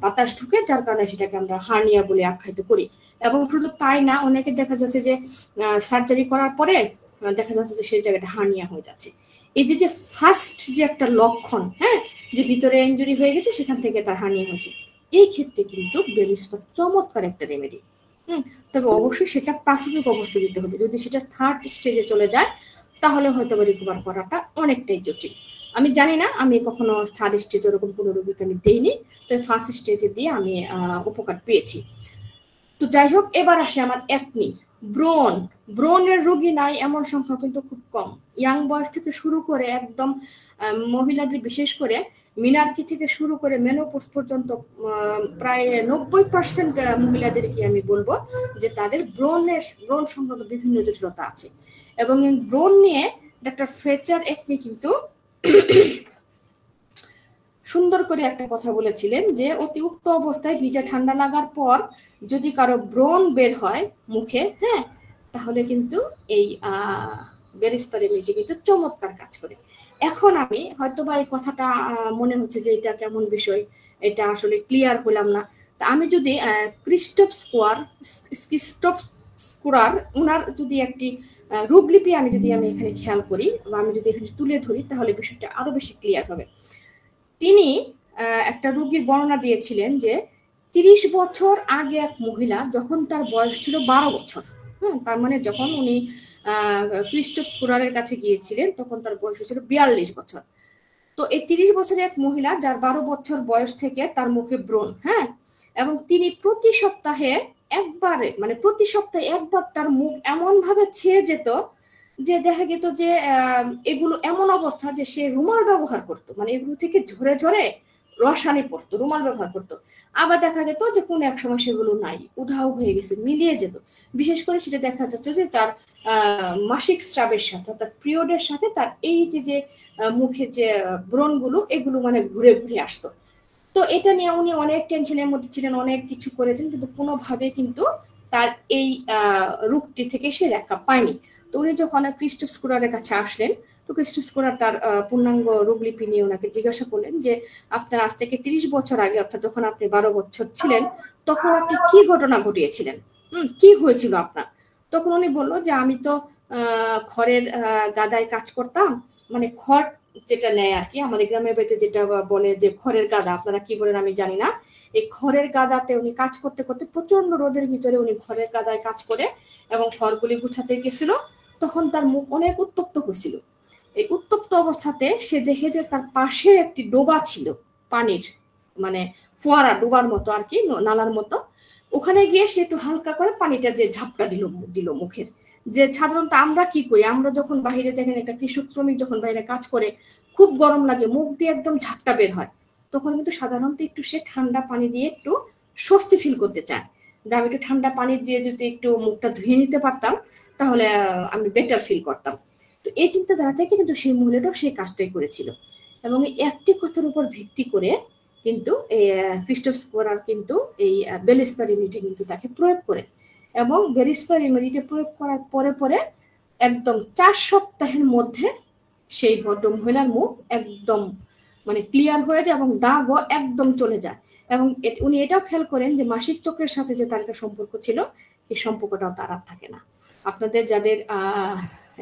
বাতাস ঢুকে, যার কারণে সেটাকে আমরা হার্নিয়া বলে আখ্যায়িত করি। এবং শুধু তাই না, অনেকে দেখা যাচ্ছে যে সার্জারি করার পরে দেখা যাচ্ছে যে সেই জায়গাটা হার্নিয়া হয়ে যাচ্ছে। এই যে যে ফার্স্ট যে একটা লক্ষণ, হ্যাঁ, যে ভিতরে ইনজুরি হয়ে গেছে, সেখান থেকে তার হার্নিয়া হয়েছে, এই ক্ষেত্রে কিন্তু বেলিস্পার চমৎকার একটা রেমেডি। তবে অবশ্যই সেটা প্রাথমিক অবস্থা দিতে হবে। যদি সেটা থার্ড স্টেজে চলে যায়, তাহলে হয়তো রিকভার করাটা অনেকটাই জটিল। আমি জানি না, আমি কখনো থার্ড স্টেজ ওরকম কোনো রোগীকে আমি দিইনি, তবে ফার্স্ট স্টেজে দিয়ে আমি উপকার পেয়েছি। তো যাই হোক, এবার আসে আমার একনি ব্রণের রোগী নাই এমন সংখ্যা কিন্তু খুব কম। ইয়াং বয়স থেকে শুরু করে একদম মহিলাদের, বিশেষ করে মিনার্কি থেকে শুরু করে মেনোপজ পর্যন্ত প্রায় 90% মহিলাদেরকে আমি বলবো যে তাদের ব্রণ সংক্রান্ত বিভিন্ন জটিলতা আছে। এবং এই ব্রণ নিয়ে ডক্টর ফ্রেচার একনি কিন্তু সুন্দর করে একটা কথা বলেছিলেন, যে অতি উক্ত অবস্থায় ভিজা ঠান্ডা লাগার পর যদি কারো ব্রণ বের হয় মুখে, হ্যাঁ, তাহলে কিন্তু এই বেলিস্পার রেমেডি কিন্তু চমৎকার কাজ করে। এখন আমি হয়তো বা এই কথাটা মনে হচ্ছে যে এটা কেমন বিষয়, এটা আসলে ক্লিয়ার হলাম না। তা আমি যদি ক্রিস্টোফ স্কুরার ওনার যদি একটি রূপলিপি আমি এখানে খেয়াল করি, বা আমি যদি এখানে তুলে ধরি, তাহলে বিষয়টা আরো বেশি ক্লিয়ার হবে। তিনি একটা রোগীর বর্ণনা দিয়েছিলেন যে 30 বছর আগে এক মহিলা, যখন তার বয়স ছিল 12 বছর, তার মানে যখন উনি ক্রিস্টোফ স্কুরারের কাছে গিয়েছিলেন তখন তার বয়স ছিল 42 বছর। তো এই 30 বছরের এক মহিলা, যার 12 বছর বয়স থেকে তার মুখে ব্রণ, হ্যাঁ, এবং তিনি প্রতি সপ্তাহে একবার তার মুখ এমন ভাবে ছেয়ে যেত যে দেখা যেত যে এগুলো এমন অবস্থা যে সে রুমাল ব্যবহার করতো, মানে এগুলো থেকে ঝরে ঝরে রসানি পড়তো, রুমাল ব্যবহার করতো। আবার দেখা যেত যে কোন এক সময় সেগুলো নাই, উধাও হয়ে গেছে, মিলিয়ে যেত। বিশেষ করে সেটা দেখা যাচ্ছে যে তার মাসিক স্রাবের সাথে, তার পিরিয়ডের সাথে তার এই যে মুখে যে ব্রণগুলো, এগুলো মানে ঘুরে ঘুরে আসতো। তো এটা নিয়ে উনি অনেক টেনশনের মধ্যে ছিলেন, অনেক কিছু করেছেন, কিন্তু কোনোভাবে কিন্তু তার এই রোগটি থেকে সে রক্ষা পায়নি। তো উনি যখন ক্রিস্টোফ স্কুরারের কাছে আসলেন, তো ক্রিস্টোফ স্কুরার তার পূর্ণাঙ্গ রোগলিপি নিয়ে ওনাকে জিজ্ঞাসা করলেন যে আপনার আজ থেকে 30 বছর আগে, অর্থাৎ যখন আপনি 12 বছর ছিলেন, তখন আপনি কি ঘটনা ঘটিয়েছিলেন, কি হয়েছিল আপনার? তখন উনি বললো যে আমি তো খড়ের গাদায় কাজ করতাম, মানে খড় যেটা নেয় আর কি, আমাদের গ্রামের বাড়িতে যেটা বলে যে খড়ের গাদা, আপনারা কি বলেন আমি জানি না, এই খড়ের গাদাতে উনি কাজ করতে করতে প্রচন্ড রোদের ভিতরে উনি খড়ের গাদায় কাজ করে এবং খড়গুলি গুছাতে গেছিল, তখন তার মুখ অনেক উত্তপ্ত হয়েছিল। এই উত্তপ্ত অবস্থাতে সে দেখে যে তার পাশে একটি ডোবা ছিল, পানির মানে ফোয়ারা, ডোবার মতো আর কি, নালার মতো। ওখানে গিয়ে সে একটু হালকা করে পানিটা দিয়ে ঝাপটা দিল মুখের। যে সাধারণত আমরা কি করি, আমরা যখন বাইরে দেখেন একটা কৃষক শ্রমিক যখন বাইরে কাজ করে, খুব গরম লাগে, মুখ দিয়ে একদম ঝাপটা বের হয়, তখন কিন্তু সাধারণত একটু সে ঠান্ডা পানি দিয়ে একটু স্বস্তি ফিল করতে চায়, যে আমি একটু ঠান্ডা পানি দিয়ে যদি একটু মুখটা ধুয়ে নিতে পারতাম, তাহলে আমি বেটার ফিল করতাম। তো এই চিন্তাধারা থেকে কিন্তু সেই মহিলাটাও সেই কাজটাই করেছিল। এবং একটি কথার উপর ভিত্তি করে কিন্তু ক্রিস্টোফ স্কুরার কিন্তু এই বেলিস্পার রেমেডি কিন্তু তাকে প্রয়োগ করেন, এবং বেলিস্পার রেমেডিটা প্রয়োগ করার পরে পরে একদম 4 সপ্তাহের মধ্যে সেই ভদ্র মহিলার মুখ একদম মানে ক্লিয়ার হয়ে যায় এবং দাগও একদম চলে যায়। এবং উনি এটাও খেয়াল করেন যে মাসিক চক্রের সাথে যে তার একটা সম্পর্ক ছিল, এই সম্পর্কটাও তার আর থাকে না। আপনাদের যাদের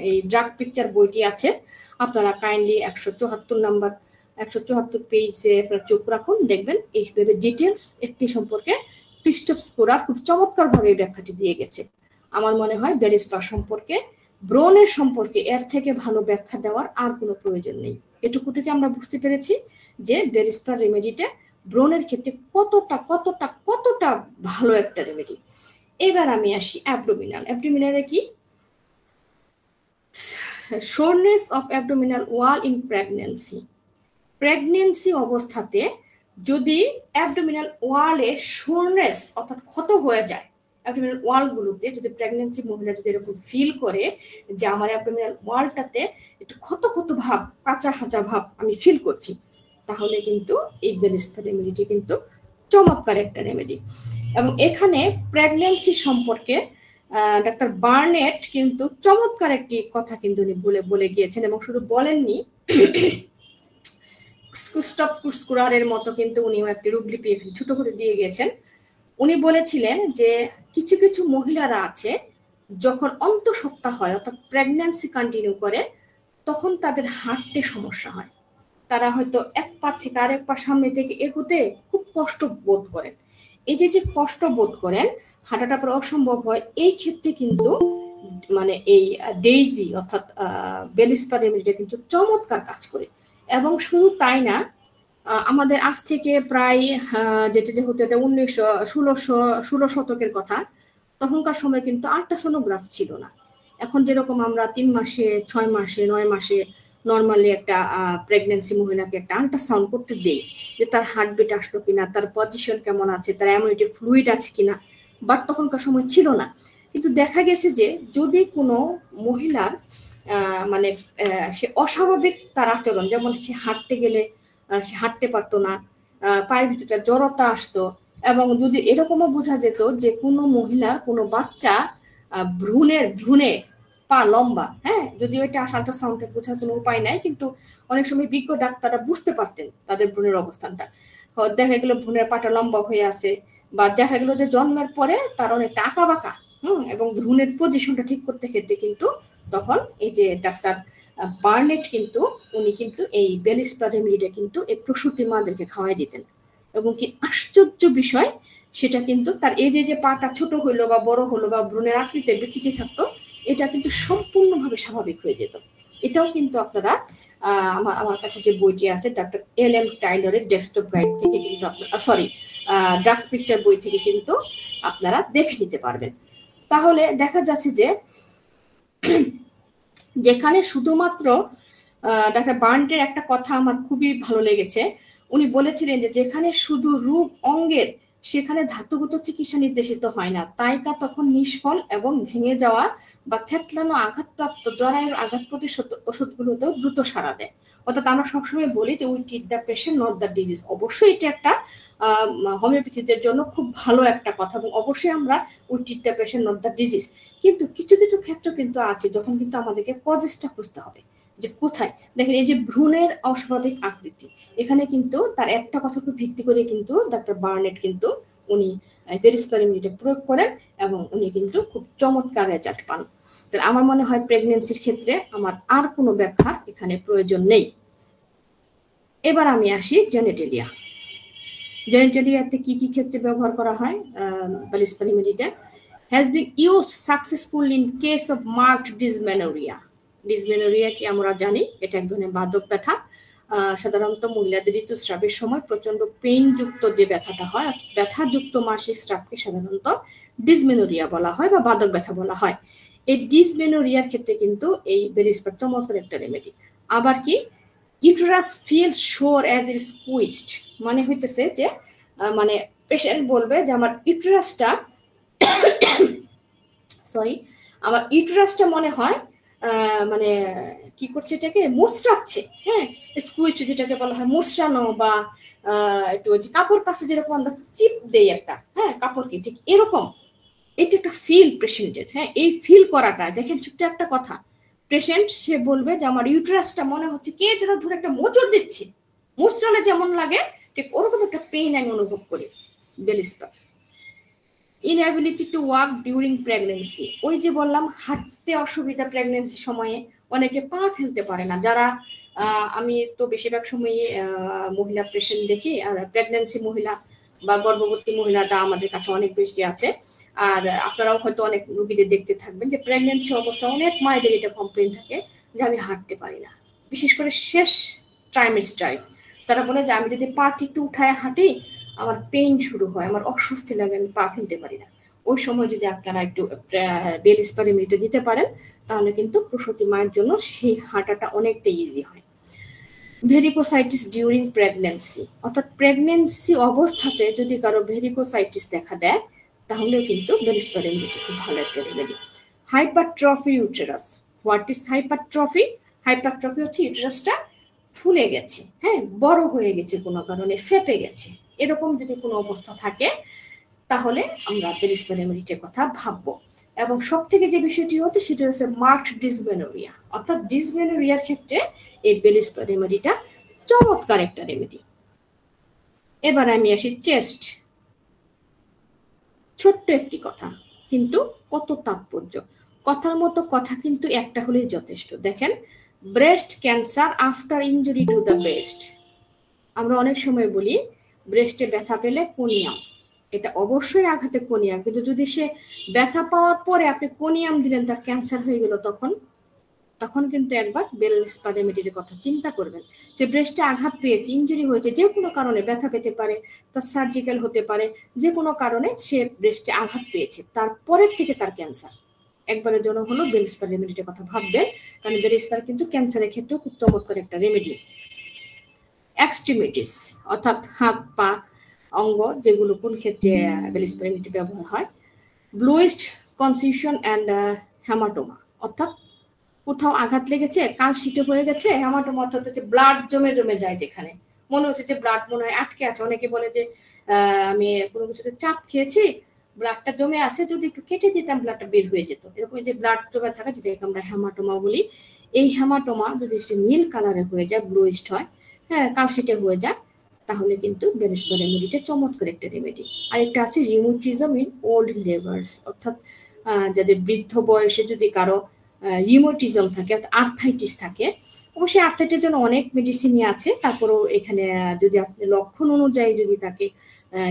এই ড্রাগ পিকচার বইটি আছে, আপনারা কাইন্ডলি 174 পেজে আপনারা চোখ রাখুন, দেখবেন এইভাবে ডিটেলস একটি সম্পর্কে ক্রিস্টোফ স্কুরার খুব চমৎকার ভাবে ব্যাখ্যাটি দিয়ে গেছে। আমার মনে হয় বেলিস্পার সম্পর্কে ব্রণের সম্পর্কে এর থেকে ভালো ব্যাখ্যা দেওয়ার আর কোনো প্রয়োজন নেই। এটুকুটিকে আমরা বুঝতে পেরেছি যে বেলিস্পার রেমেডিটা ব্রণের ক্ষেত্রে কতটা কতটা কতটা ভালো একটা রেমেডি। এবার আমি আসি অ্যাবডোমিনাল। অ্যাবডোমিনালে কি? Soreness of abdominal wall in pregnancy. Pregnancy অবস্থাতে যদি অ্যাবডোমিনাল ওয়ালে শোরনেস অর্থাৎ ক্ষত হয়ে যায়, অ্যাবডোমিনাল ওয়ালগুলোতে যদি প্রেগন্যান্সি মহিলা যদি এরকম ফিল করে যে আমার অ্যাবডোমিনাল ওয়ালটাতে একটু ক্ষত ক্ষত ভাব, কাঁচা কাঁচা ভাব আমি ফিল করছি, তাহলে কিন্তু এই বেলিস্পার রেমেডিটি কিন্তু চমৎকার একটা রেমেডি। এবং এখানে প্রেগন্যান্সি সম্পর্কে ডাক্তার বার্নেট কিন্তু চমৎকার একটি কথা কিন্তু উনি বলে গিয়েছেন, এবং শুধু বলেননি, কুস্টপ কুস্কুরারের মতো কিন্তু উনিও একটি রূপলিপি ছোট করে দিয়ে গিয়েছেন। উনি বলেছিলেন যে কিছু কিছু মহিলারা আছে যখন অন্তঃসত্ত্বা হয় অর্থাৎ প্রেগন্যান্সি কন্টিনিউ করে, তখন তাদের হাঁটতে সমস্যা হয়, তারা হয়তো এক পা থেকে আরেক পা সামনে থেকে এগোতে খুব কষ্ট বোধ করেন। এই যে কষ্ট বোধ করেন, হাঁটাটা পরে অসম্ভব হয়, এই ক্ষেত্রে কিন্তু মানে এই ডেইজি অর্থাৎ বেলিস্পার রেমেডিটা কিন্তু চমৎকার কাজ করে। এবং শুধু তাই না, আমাদের আজ থেকে প্রায় যেটা যে হতো এটা 16 শতকের কথা, তখনকার সময় কিন্তু আল্ট্রাসোনোগ্রাফ ছিল না। এখন যেরকম আমরা 3 মাসে 6 মাসে 9 মাসে নর্মালি একটা প্রেগনেন্সি মহিলাকে একটা আল্ট্রাসাউন্ড করতে দেই যে তার হার্টবিট আসলো কিনা, তার পজিশন কেমন আছে, তার অ্যামনিটি ফ্লুইড আছে কিনা, বাট তখনকার সময় ছিল না। কিন্তু দেখা গেছে যে যদি কোনো মহিলার মানে সে অস্বাভাবিক তার আচরণ, যেমন সে হাঁটতে গেলে সে হাঁটতে পারতো না, পায়ের ভিতরে জড়তা আসতো, এবং যদি এরকমও বোঝা যেত যে কোনো মহিলার কোনো বাচ্চা ভ্রূণে পা লম্বা, হ্যাঁ, যদি ওইটা আল্ট্রাসাউন্ডে বোঝার কোনো উপায় নাই, কিন্তু অনেক সময় বিজ্ঞ ডাক্তাররা বুঝতে পারতেন তাদের ভ্রূণের অবস্থানটা। দেখা গেল ভ্রূণের পাটা লম্বা হয়ে আছে, বা দেখা গেল যে জন্মের পরে তার অনেকটা আঁকা বাঁকা, এবং ভ্রূণের পজিশনটা ঠিক করতে ক্ষেত্রে কিন্তু তখন এই যে ডাক্তার বার্নেট কিন্তু উনি কিন্তু এই বেলিস্পার রেমেডিটা কিন্তু এই প্রসূতি মাদেরকে খাওয়াই দিতেন। এবং কি আশ্চর্য বিষয়, সেটা কিন্তু তার এই যে পাটা ছোট হইলো বা বড় হলো বা ভ্রূণের আকৃতি বিকৃতি থাকতো, এটা কিন্তু সম্পূর্ণভাবে স্বাভাবিক হয়ে যেত। এটাও কিন্তু আপনারা আমার কাছে যে বইটি আছে ডাক্তার এল.এম. টাইলরের ডেস্কটপ গাইড থেকে কিন্তু আপনারা ডার্ক পিকচার বই থেকে কিন্তু আপনারা দেখে নিতে পারবেন। তাহলে দেখা যাচ্ছে যে যেখানে শুধুমাত্র ডাক্তার বার্নেটের একটা কথা আমার খুবই ভালো লেগেছে, উনি বলেছিলেন যে যেখানে শুধু রূপ অঙ্গের সেখানে ধাতুগত চিকিৎসা নির্দেশিত হয় না, তাই তা তখন নিষ্ফল এবং ভেঙে যাওয়া বা থেতলানো আঘাতপ্রাপ্ত জরায়ুর আঘাত প্রতিশোধ ওষুধগুলোতেও দ্রুত সাড়া দেয়। অর্থাৎ আমরা সবসময় বলি যে we treat the patient not the disease. অবশ্যই এটা একটা হোমিওপ্যাথিদের জন্য খুব ভালো একটা কথা, এবং অবশ্যই আমরা we treat the patient not the disease. কিন্তু কিছু কিছু ক্ষেত্র কিন্তু আছে যখন কিন্তু আমাদেরকে কজেসটা খুঁজতে হবে যে কোথায়। দেখেন এই যে ভ্রূণের অস্বাভাবিক আকৃতি, এখানে কিন্তু তার একটা কথার উপর ভিত্তি করে কিন্তু ডাক্তার বার্নেট কিন্তু উনি বেলিস্পার রেমেডিটা প্রয়োগ করেন, এবং উনি কিন্তু খুব চমৎকার রেজাল্ট পান। তাহলে আমার মনে হয় প্রেগনেন্সির ক্ষেত্রে আমার আর কোনো ব্যাখ্যা এখানে প্রয়োজন নেই। এবার আমি আসি জেনেটেলিয়া। জেনেটেলিয়াতে কি কি ক্ষেত্রে ব্যবহার করা হয় বেলিস্পার রেমেডিটা? has been used successfully in case of marked dysmenorrhea. Dysmenorrhoea কি আমরা জানি, এটা এক ধরনের বাদক ব্যথা। সাধারণত মহিলাদের ঋতুস্রাবের সময় প্রচন্ড পেইন যুক্ত যে ব্যথাটা হয়, ব্যথাযুক্ত মাসিক স্রাবকে সাধারণত ডিসমেনোরিয়া বলা হয় বা বাদক ব্যথা বলা হয়। এই ডিসমেনোরিয়ার ক্ষেত্রে কিন্তু এই বেলিস্পার চমৎকার একটা রেমেডি। আবার কি ইউটেরাস ফিল শোর অ্যাজ ইট স্কুইজড, মানে হইতেছে যে মানে পেশেন্ট বলবে যে আমার ইউটেরাসটা আমার ইউটেরাসটা মনে হয় মানে কি করছে, এটাকে মোচড়াচ্ছে, হ্যাঁ, স্কুইজ যেটাকে বলা হয় মোচড়ানো, বা একটু ওই যে কাপড় কাছে যেরকম আমরা চিপ দেই একটা, হ্যাঁ, কাপড়কে, ঠিক এরকম এটা একটা ফিল পেশেন্টের। হ্যাঁ, এই ফিল করাটা দেখেন ছোট্ট একটা কথা, পেশেন্ট সে বলবে যে আমার ইউটেরাসটা মনে হচ্ছে কে যেন ধরে একটা মোচড় দিচ্ছে, মোচড়ালে যেমন লাগে ঠিক ওরকম একটা পেইন আমি অনুভব করি। বেলিস্পার inability to walk during pregnancy, ওই যে বললাম হাঁটতে অসুবিধা প্রেগনেন্সি সময়ে, অনেকে পা ফেলতে পারে না। যারা আমি তো বেশিরভাগ সময় মহিলা পেশেন্ট দেখি, আর প্রেগনেন্সি মহিলা বা গর্ভবতী মহিলাটা আমাদের কাছে অনেক বেশি আছে। আর আপনারাও হয়তো অনেক রোগীদের দেখতে থাকবেন যে প্রেগনেন্সি অবস্থা অনেক মায়েদের এটা কমপ্লেন থাকে যে আমি হাঁটতে পারি না, বিশেষ করে শেষ ট্রাইমেস্টারে তারা বলে যে আমি যদি পা একটু উঠায় হাঁটি আমার পেইন শুরু হয়, আমার অস্বস্তি লাগে, আমি পা ফেলতে পারি না। ওই সময় যদি আপনারা একটু বেল স্পারিমিটা দিতে পারেন তাহলে কিন্তু প্রসূতি মায়ের জন্য সেই হাঁটাটা অনেকটা ইজি হয়। ভেরিকোসাইটিস ডিউরিং প্রেগনেন্সি, অর্থাৎ প্রেগনেন্সি অবস্থাতে যদি কারো ভেরিকোসাইটিস দেখা দেয় তাহলেও কিন্তু বেল স্পারিমিটি খুব ভালো একটা remedy. Hypertrophy uterus, what is hypertrophy? Hypertrophy হচ্ছে ইউটেরাসটা ফুলে গেছে, হ্যাঁ, বড় হয়ে গেছে, কোনো কারণে ফেপে গেছে, এরকম যদি কোনো অবস্থা থাকে তাহলে আমরা বেল স্পারিমিটির কথা ভাববো। এবং সব থেকে যে বিষয়টি হচ্ছে সেটা হচ্ছে মার্কড ডিসমেনোরিয়া, অর্থাৎ ডিসমেনোরিয়ার ক্ষেত্রে এই বেল স্পারিমিটিটা চমৎকার একটা রেমেডি। এবার আমি আসি চেস্ট। ছোট্ট একটি কথা কিন্তু কত তাৎপর্য, কথার মতো কথা কিন্তু একটা হলেই যথেষ্ট। দেখেন, breast cancer after injury to the breast. আমরা অনেক সময় বলি ব্রেস্টে ব্যথা পেলে কোনিয়াম, এটা অবশ্যই আঘাতে কোনিয়াম, কিন্তু যদি সে ব্যথা পাওয়ার পরে আপনি কোনিয়াম দিলেন তার ক্যান্সার হয়ে গেল, তখন কিন্তু একবার বেল স্পারিমিটির কথা চিন্তা করবেন যে ব্রেস্টে আঘাত পেয়েছে, ইনজুরি হয়েছে, যে কোনো কারণে ব্যথা পেতে পারে, তার সার্জিক্যাল হতে পারে, যে কোনো কারণে সে ব্রেস্টে আঘাত পেয়েছে, তারপরের থেকে তার ক্যান্সার, একবারের জন্য হলো বেল স্পারিমিটির কথা ভাববেন, কারণ বেল স্পার কিন্তু ক্যান্সারের ক্ষেত্রেও খুব চমৎকার একটা রেমেডি। এক্সট্রিমিটিস, অর্থাৎ হাত পা অঙ্গ যেগুলো কোন ক্ষেত্রে বেল স্পারিমিটি ব্যবহার হয়। ব্লুইস্ট কনসিউশন অ্যান্ড হেমাটোমা, অর্থাৎ কোথাও আঘাত লেগেছে, কালশিটে হয়ে গেছে, হেমাটোমা অর্থাৎ হচ্ছে ব্লাড জমে জমে যায়, যেখানে মনে হচ্ছে যে ব্লাড মনে হয় আটকে আছে। অনেকে বলে যে আমি কোনো কিছুতে চাপ খেয়েছি, ব্লাডটা জমে আছে, যদি একটু কেটে দিতাম ব্লাডটা বের হয়ে যেত, এরকম যে ব্লাড জমে থাকা যেটাকে আমরা হেমাটোমা বলি। এই হেমাটোমা যদি নীল কালারে হয়ে যায়, ব্লুইস্ট হয়, হ্যাঁ, কালশিটে হয়ে যায়, তাহলে কিন্তু বেল স্পারিমিটিটা চমৎকার একটা রেমেডি। আরেকটা আছে রিউমেটিজম ইন ওল্ড লেবার্স, অর্থাৎ যাদের বৃদ্ধ বয়সে যদি কারো রিউমেটিজম থাকে, আর্থাইটিস থাকে, অবশ্যই আর্থাইটিসের জন্য অনেক মেডিসিনই আছে, তারপরেও এখানে যদি আপনি লক্ষণ অনুযায়ী যদি তাকে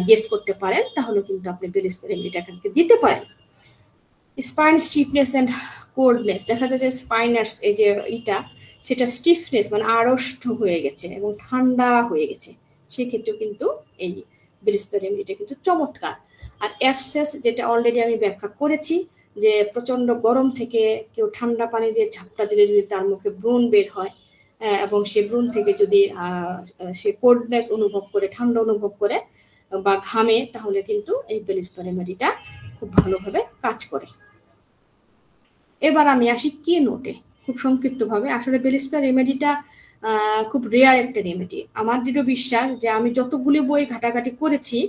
গেস করতে পারেন তাহলে কিন্তু আপনি বেল স্পারিমিটিটাকে দিতে পারেন। স্পাইন স্টিফনেস অ্যান্ড কোল্ডনেস, দেখা যায় যে স্পাইনার্স এই যে ইটা সেটা স্টিফনেস মানে আড়ষ্ট হয়ে গেছে এবং ঠান্ডা হয়ে গেছে, সেক্ষেত্রেও কিন্তু এই বেল স্পারিমিটিটা কিন্তু চমৎকার। আর অ্যাবসেস, যেটা অলরেডি আমি ব্যাখ্যা করেছি, যে প্রচন্ড গরম থেকে কেউ ঠান্ডা পানি দিয়ে ঝাপটা দিলে যদি তার মুখে ব্রণ বের হয় এবং সে ব্রণ থেকে যদি সে কোল্ডনেস অনুভব করে, ঠান্ডা অনুভব করে বা ঘামে, তাহলে কিন্তু এই বেল স্পারিমিটিটা খুব ভালোভাবে কাজ করে। এবার আমি আসি কি নোটে, খুব সংক্ষিপ্তভাবে। আসলে বেল স্পারিমিটিটা খুব রেয়ার একটা রেমেডি। আমার দৃঢ় বিশ্বাস যে আমি যতগুলি বই ঘাটাঘাটি করেছি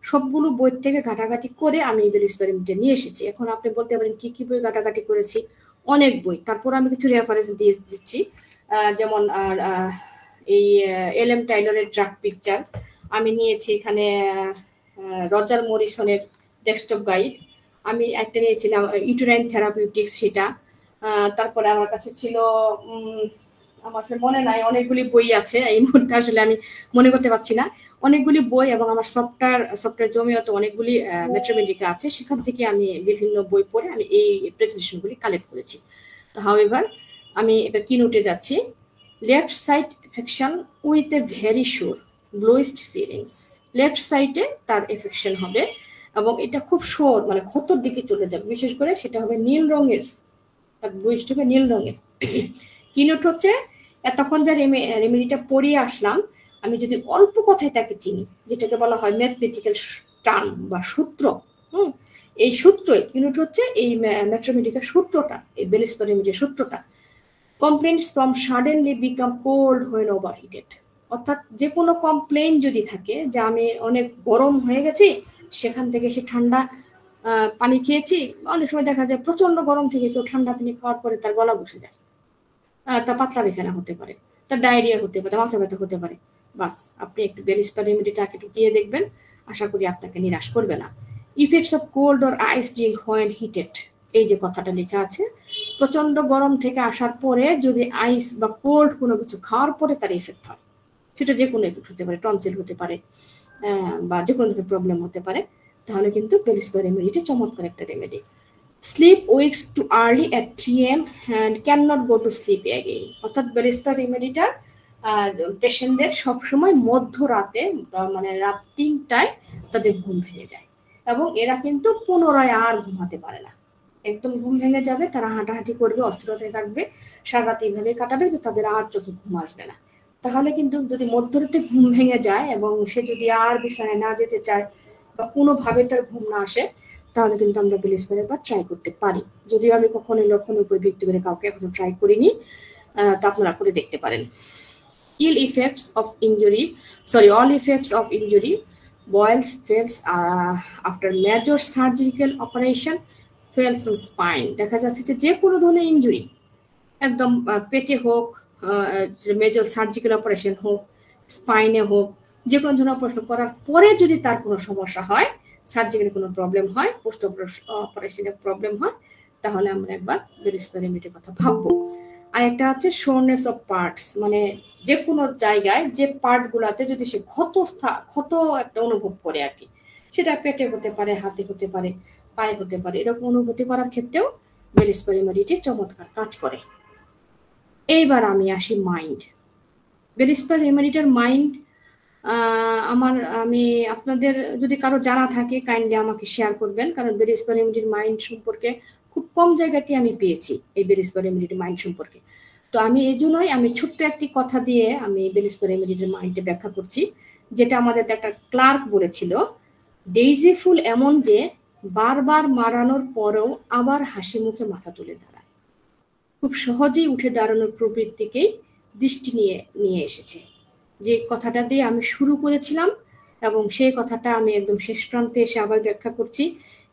সবগুলো বই থেকে ঘাটাঘাটি করে আমি বেল স্পারিমিটি নিয়ে এসেছি। এখন আপনি বলতে পারেন কি কি বই ঘাটাঘাটি করেছি, অনেক বই, তারপর আমি কিছু রেফারেন্স দিয়ে দিচ্ছি। যেমন এই এলএম টাইলরের ড্রাগ পিকচার আমি নিয়েছি, এখানে রজার মরিসনের ডেস্কটপ গাইড আমি একটা নিয়েছিলাম, ইউটেরাইন থেরাপিউটিক্স সেটা। তারপরে আমার কাছে ছিল, আমার মনে নাই, অনেকগুলি বই আছে, এই মুহূর্তে আসলে আমি মনে করতে পারছি না, অনেকগুলি বই, এবং আমার সফটওয়্যার জমিয়তে অনেকগুলি মেট্রোমেডিকা আছে, সেখান থেকে আমি বিভিন্ন বই পড়ে আমি এই প্রেজেন্টেশনগুলি কালেক্ট করেছি। হাউএভার আমি এবার কি নোটে যাচ্ছি। Left side affection with a very sure blowiest feelings, left সাইডে তার এফেকশন হবে এবং এটা খুব শোর মানে ক্ষতর দিকে চলে যাবে, বিশেষ করে সেটা হবে নীল রঙের, তার ব্লোইস্ট হবে নীল রঙের। কি নোট হচ্ছে, এতক্ষণ যা রেমেডিটা পড়িয়ে আসলাম, আমি যদি অল্প কথায় তাকে চিনি, যেটাকে বলা হয় ম্যাথমেটিক্যাল টার্ম বা সূত্র, এই সূত্রই কি নোট হচ্ছে, এই ম্যাথমেটিক্যাল সূত্রটা, এই বেল স্পারিমিটির সূত্রটা। Complaints from suddenly become cold when overheated, অর্থাৎ যে কোনো কমপ্লেন যদি থাকে যে আমি অনেক গরম হয়ে গেছি, সেখান থেকে সে ঠান্ডা পানি খেয়েছি, অনেক সময় দেখা যায় প্রচন্ড গরম থেকে কেউ ঠান্ডা পানি খাওয়ার পরে তার গলা বসে যায়, তার পাতলা পায়খানা হতে পারে, তার ডায়রিয়া হতে পারে, মাথা ব্যথা হতে পারে, বাস আপনি একটু বেল স্পারিমিটিটাকে একটু দিয়ে দেখবেন, আশা করি আপনাকে নিরাশ করবে না। Effects of cold or ice drink when heated, এই যে কথাটা লেখা আছে, প্রচন্ড গরম থেকে আসার পরে যদি আইস বা কোল্ড কোনো কিছু খাওয়ার পরে তার ইফেক্ট হয়, সেটা যে কোনো ইফেক্ট হতে পারে, টনসিল হতে পারে, বা যে কোনো ধরনের প্রবলেম হতে পারে, তাহলে কিন্তু বেলিস্পার রেমেডিটা চমৎকার একটা remedy. Sleep wakes too early at 3 AM and can not go to sleep again. অর্থাৎ বেলিস্পার রেমেডিটা পেশেন্টদের সবসময় মধ্যরাতে মানে রাত 3টায় তাদের ঘুম ভেঙে যায় এবং এরা কিন্তু পুনরায় আর ঘুমাতে পারে না, একদম ঘুম ভেঙে যাবে, তারা হাঁটাহাঁটি করবে, অস্থিরতায় থাকবে, সারা রাত এইভাবে কাটাবে, তো তাদের আর চোখে ঘুম আসবে না। তাহলে কিন্তু যদি মধ্যরাতে ঘুম ভেঙে যায় এবং সে যদি আর বিছানায় না যেতে চায় বা কোনোভাবে তার ঘুম না আসে, তাহলে কিন্তু আমরা বেলিস্পার একবার ট্রাই করতে পারি। যদিও আমি কখনো লক্ষণের উপর ভিত্তি করে কাউকে এখনো ট্রাই করিনি, তা আপনারা করে দেখতে পারেন। All effects of injury, boils, fails after major surgical operation, fails on spine। দেখা যাচ্ছে যে কোনো ধরনের ইনজুরি, একদম পেটে হোক, মেজর সার্জিক্যাল অপারেশন হোক, স্পাইনে হোক, যে কোনো ধরনের অপারেশন করার পরে যদি তার কোনো সমস্যা হয়, সার্জিক্যাল কোনো প্রবলেম হয়, পোস্ট অপারেশনের প্রবলেম হয়, তাহলে আমরা একবার বেলিস্পার রেমেডির কথা ভাববো। আর একটা হচ্ছে শোরনেস অফ পার্টস, মানে যে কোনো জায়গায় যে পার্ট গুলাতে যদি সে ক্ষত একটা অনুভব করে আর কি, সেটা পেটে হতে পারে, হাতে হতে পারে, পায়ে হতে পারে, এরকম অনুভূতি করার ক্ষেত্রেও বেলিস্পার রেমেডিটি চমৎকার কাজ করে। এইবার আমি আসি মাইন্ড। বেলিস্পার রেমেডিটার মাইন্ড আমি আপনাদের যদি কারো জানা থাকে কাইন্ডলি আমাকে শেয়ার করবেন, কারণ বেলিস্পার রেমেডির মাইন্ড সম্পর্কে খুব কম জায়গাতে আমি পেয়েছি এই বেলিস্পার রেমেডির মাইন্ড সম্পর্কে। তো আমি এই জন্যই আমি ছোট্ট একটি কথা দিয়ে আমি বেলিস্পার রেমেডির মাইন্ডে ব্যাখ্যা করছি, যেটা আমাদের একটা ক্লার্ক বলেছিল, ডেইজি ফুল এমন যে বারবার মারানোর পরেও আবার হাসি মুখে মাথা তুলে দাঁড়ায়, খুব সহজেই উঠে দাঁড়ানোর প্রবৃত্তিকেই দৃষ্টি নিয়ে এসেছে। যে কথাটা দিয়ে আমি শুরু করেছিলাম এবং সেই কথাটা আমি একদম শেষ প্রান্তে এসে আবার ব্যাখ্যা করছি,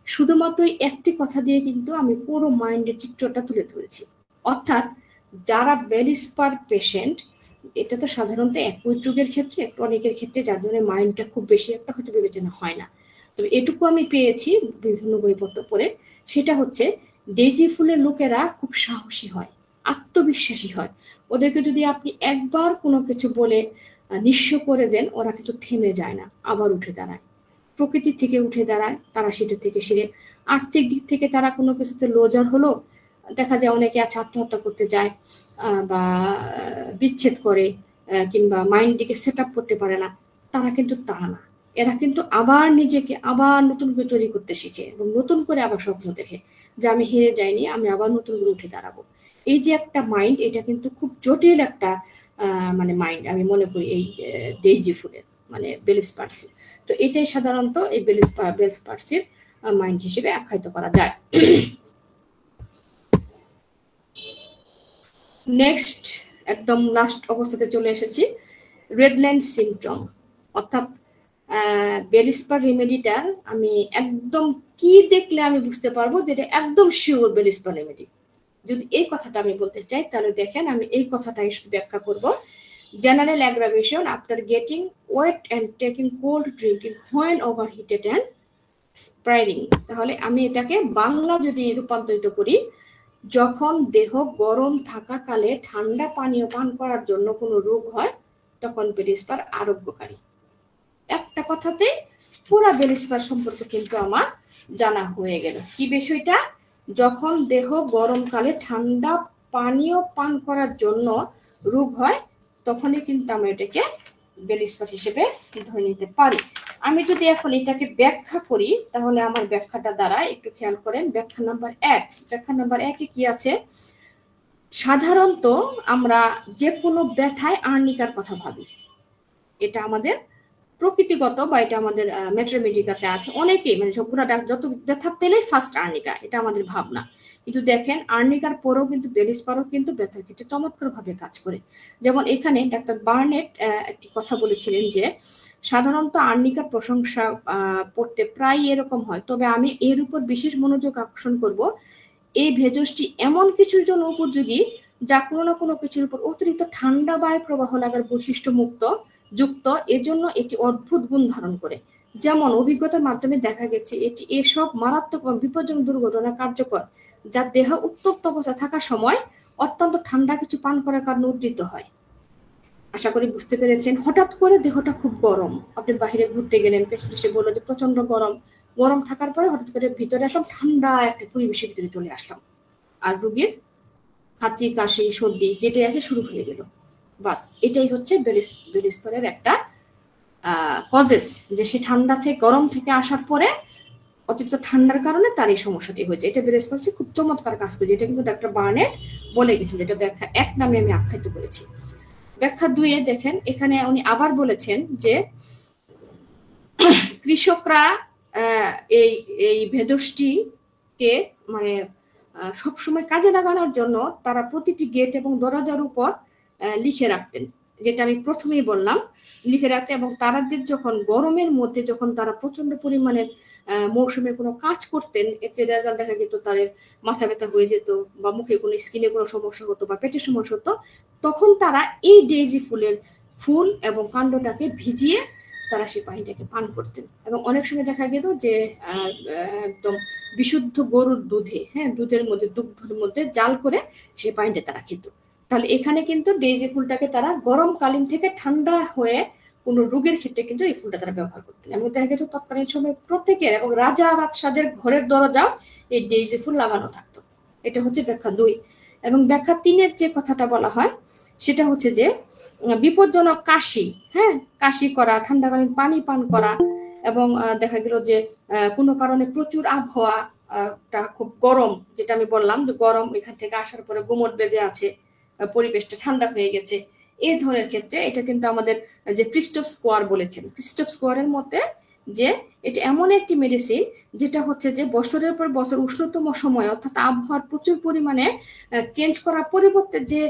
শুধুমাত্র একটি কথা দিয়ে কিন্তু আমি পুরো মাইন্ডের চিত্রটা তুলে ধরেছি। অর্থাৎ যারা বেলিস্পার পেশেন্ট, এটা তো সাধারণত অ্যাকুইট রোগের ক্ষেত্রে, ক্রনিকের ক্ষেত্রে যার জন্য মাইন্ডটা খুব বেশি একটা হয়তো বিবেচনা হয় না, তবে এটুকু আমি পেয়েছি বিভিন্ন বইপত্র পড়ে, সেটা হচ্ছে ডেইজি ফুলের লোকেরা খুব সাহসী হয়, আত্মবিশ্বাসী হয়। ওদেরকে যদি আপনি একবার কোনো কিছু বলে নিঃস্ব করে দেন, ওরা কিন্তু থেমে যায় না, আবার উঠে দাঁড়ায়, প্রকৃতি থেকে উঠে দাঁড়ায়, তারা সেটা থেকে সেরে আর্থিক দিক থেকে তারা কোনো কিছুতে লোজার হলো, দেখা যায় অনেকে আছে আত্মহত্যা করতে যায় বা বিচ্ছেদ করে কিংবা মাইন্ডটিকে সেট আপ করতে পারে না, তারা কিন্তু তা না, এরা কিন্তু আবার নিজেকে আবার নতুন করে তৈরি করতে শিখে এবং নতুন করে আবার স্বপ্ন দেখে যে আমি হেরে যাইনি, আমি আবার নতুন করে উঠে দাঁড়াবো। এই যে একটা মাইন্ড, এটা কিন্তু খুব জটিল একটা মানে মাইন্ড আমি মনে করি এই ডেইজি ফুলের মানে বেলিস্পার্সির। তো এটাই সাধারণত এই বেলিস্পার্সির মাইন্ড হিসেবে আখ্যায়িত করা যায়। নেক্সট একদম লাস্ট অবস্থাতে চলে এসেছি, রেডল্যান্ড সিমটম। অর্থাৎ বেলিস্পার রেমেডিটার আমি একদম কি দেখলে আমি বুঝতে পারবো যে এটা একদম শিওর বেলিস্পার রেমেডি। যদি এই কথাটা আমি বলতে চাই তাহলে দেখেন আমি এই কথাটাই শুধু ব্যাখ্যা করব। General aggravation after getting wet and taking cold drinking when overheated and spreading. তাহলে আমি এটাকে বাংলা যদি রূপান্তরিত করি, যখন দেহ গরম থাকাকালে ঠান্ডা পানীয় পান করার জন্য কোনো রোগ হয়, তখন বেলিস্পার আরোগ্যকারী। একটা কথাতে পুরা বেলিস্পার সম্পর্কে কিন্তু আমার জানা হয়ে গেল। কি বিষয়টা? যখন দেহ গরমকালে ঠান্ডা পানীয় পান করার জন্য রোগ হয়, তখনই কিন্তু আমরা এটাকে বেলিস্পার হিসেবে ধরে নিতে পারি। আমি যদি এখন এটাকে ব্যাখ্যা করি, তাহলে আমার ব্যাখ্যাটা দ্বারা একটু খেয়াল করেন। ব্যাখ্যা নাম্বার 1, ব্যাখ্যা নাম্বার 1-এ কি আছে? সাধারণত আমরা যে কোনো ব্যথায় আর্নিকার কথা ভাবি, এটা আমাদের প্রকৃতিগত বা এটা আমাদের মেট্রোমেডিকাতে আছে, অনেকেই মানে সবগুলা যত ব্যথা পেলেই ফার্স্ট আর্নিকা, এটা আমাদের ভাবনা। কিন্তু দেখেন আর্নিকার পরেও কিন্তু বেলিস্পারও কিন্তু ব্যথার ক্ষেত্রে চমৎকার ভাবে কাজ করে। যেমন এখানে ডাক্তার বার্নেট একটি কথা বলেছিলেন যে সাধারণত আর্নিকার প্রশংসা পড়তে প্রায় এরকম হয়, তবে আমি এর উপর বিশেষ মনোযোগ আকর্ষণ করব, এই ভেষজটি এমন কিছুর জন্য উপযোগী যা কোনো না কোনো কিছুর উপর অতিরিক্ত ঠান্ডা বায়ু প্রবাহ লাগার বৈশিষ্ট্য যুক্ত, এজন্য এটি অদ্ভুত গুণ ধারণ করে। যেমন অভিজ্ঞতার মাধ্যমে দেখা গেছে এটি এসব মারাত্মক এবং বিপজ্জনক দুর্ঘটনা কার্যকর যা দেহ উত্তপ্ত অবস্থায় থাকার সময় অত্যন্ত ঠান্ডা কিছু পান করার কারণে উদ্ধৃত হয়। আশা করি বুঝতে পেরেছেন। হঠাৎ করে দেহটা খুব গরম, আপনি বাইরে ঘুরতে গেলেন, পেশেন্ট এসে বললো যে প্রচন্ড গরম, গরম থাকার পরে হঠাৎ করে ভিতরে আসলাম, ঠান্ডা একটা পরিবেশের ভিতরে চলে আসলাম, আর রোগীর হাঁচি কাশি সর্দি যেটাই আছে শুরু হয়ে গেল। বাস এটাই হচ্ছে বেলিসপারের একটা কজেস, যে সে ঠান্ডা থেকে গরম থেকে আসার পরে অতিরিক্ত ঠান্ডার কারণে তার এই সমস্যাটি হয়েছে। এটা বেলিসপারে খুব চমৎকার কাজ করেছে, এটা কিন্তু ডাক্তার বার্নেট বলে গেছেন, যেটা ব্যাখ্যা 1 নামে আমি আখ্যায়িত করেছি। ব্যাখ্যা 2 এ দেখেন, এখানে উনি আবার বলেছেন যে কৃষকরা এই এই ভেষজটিকে মানে সবসময় কাজে লাগানোর জন্য তারা প্রতিটি গেট এবং দরজার উপর লিখে রাখতেন, যেটা আমি প্রথমেই বললাম, লিখে রাখতেন। এবং তারাদের যখন গরমের মধ্যে যখন তারা প্রচন্ড পরিমাণের মৌসুমে কোনো কাজ করতেন, এতে রেজাল্ট দেখা যেত তাদের মাথা ব্যথা হয়ে যেত, বা মুখে কোনো স্কিনে কোনো সমস্যা হতো, বা পেটের সমস্যা হতো, তখন তারা এই ডেইজি ফুলের ফুল এবং কাণ্ডটাকে ভিজিয়ে তারা সেই পানিটাকে পান করতেন। এবং অনেক সময় দেখা গেল যে একদম বিশুদ্ধ গরুর দুধে, হ্যাঁ, দুধের মধ্যে দুগ্ধের মধ্যে জাল করে সেই পানিটা তারা খেত। তাহলে এখানে কিন্তু ডেইজি ফুলটাকে তারা গরমকালীন থেকে ঠান্ডা হয়ে কোনো রোগের ক্ষেত্রে কিন্তু এই ফুলটা তারা ব্যবহার করতেন। এবং দেখা গেল তৎকালীন সময় প্রত্যেকের এবং রাজা বাদশাদের ঘরের দরজাও এই ডেইজি ফুল লাগানো থাকতো। এটা হচ্ছে ব্যাখ্যা 2। এবং ব্যাখ্যা 3 এর যে কথাটা বলা হয় সেটা হচ্ছে যে বিপজ্জনক কাশি, হ্যাঁ, কাশি করা, ঠান্ডাকালীন পানি পান করা, এবং দেখা গেল যে কোনো কারণে প্রচুর আবহাওয়া খুব গরম, যেটা আমি বললাম যে গরম এখান থেকে আসার পরে গুমট বেঁধে আছে, পরিবেশটা ঠান্ডা হয়ে গেছে, এই ধরনের ক্ষেত্রে এটা কিন্তু আমাদের যে ক্রিস্টোফ স্কোয়ার বলেছেন, ক্রিস্টোফ স্কোয়ারের মতে যে এটা এমন একটি মেডিসিন যেটা হচ্ছে যে বছরের পর বছর উষ্ণতম সময় অর্থাৎ আবহাওয়ার প্রচুর পরিমাণে চেঞ্জ করার পরিবর্তে যে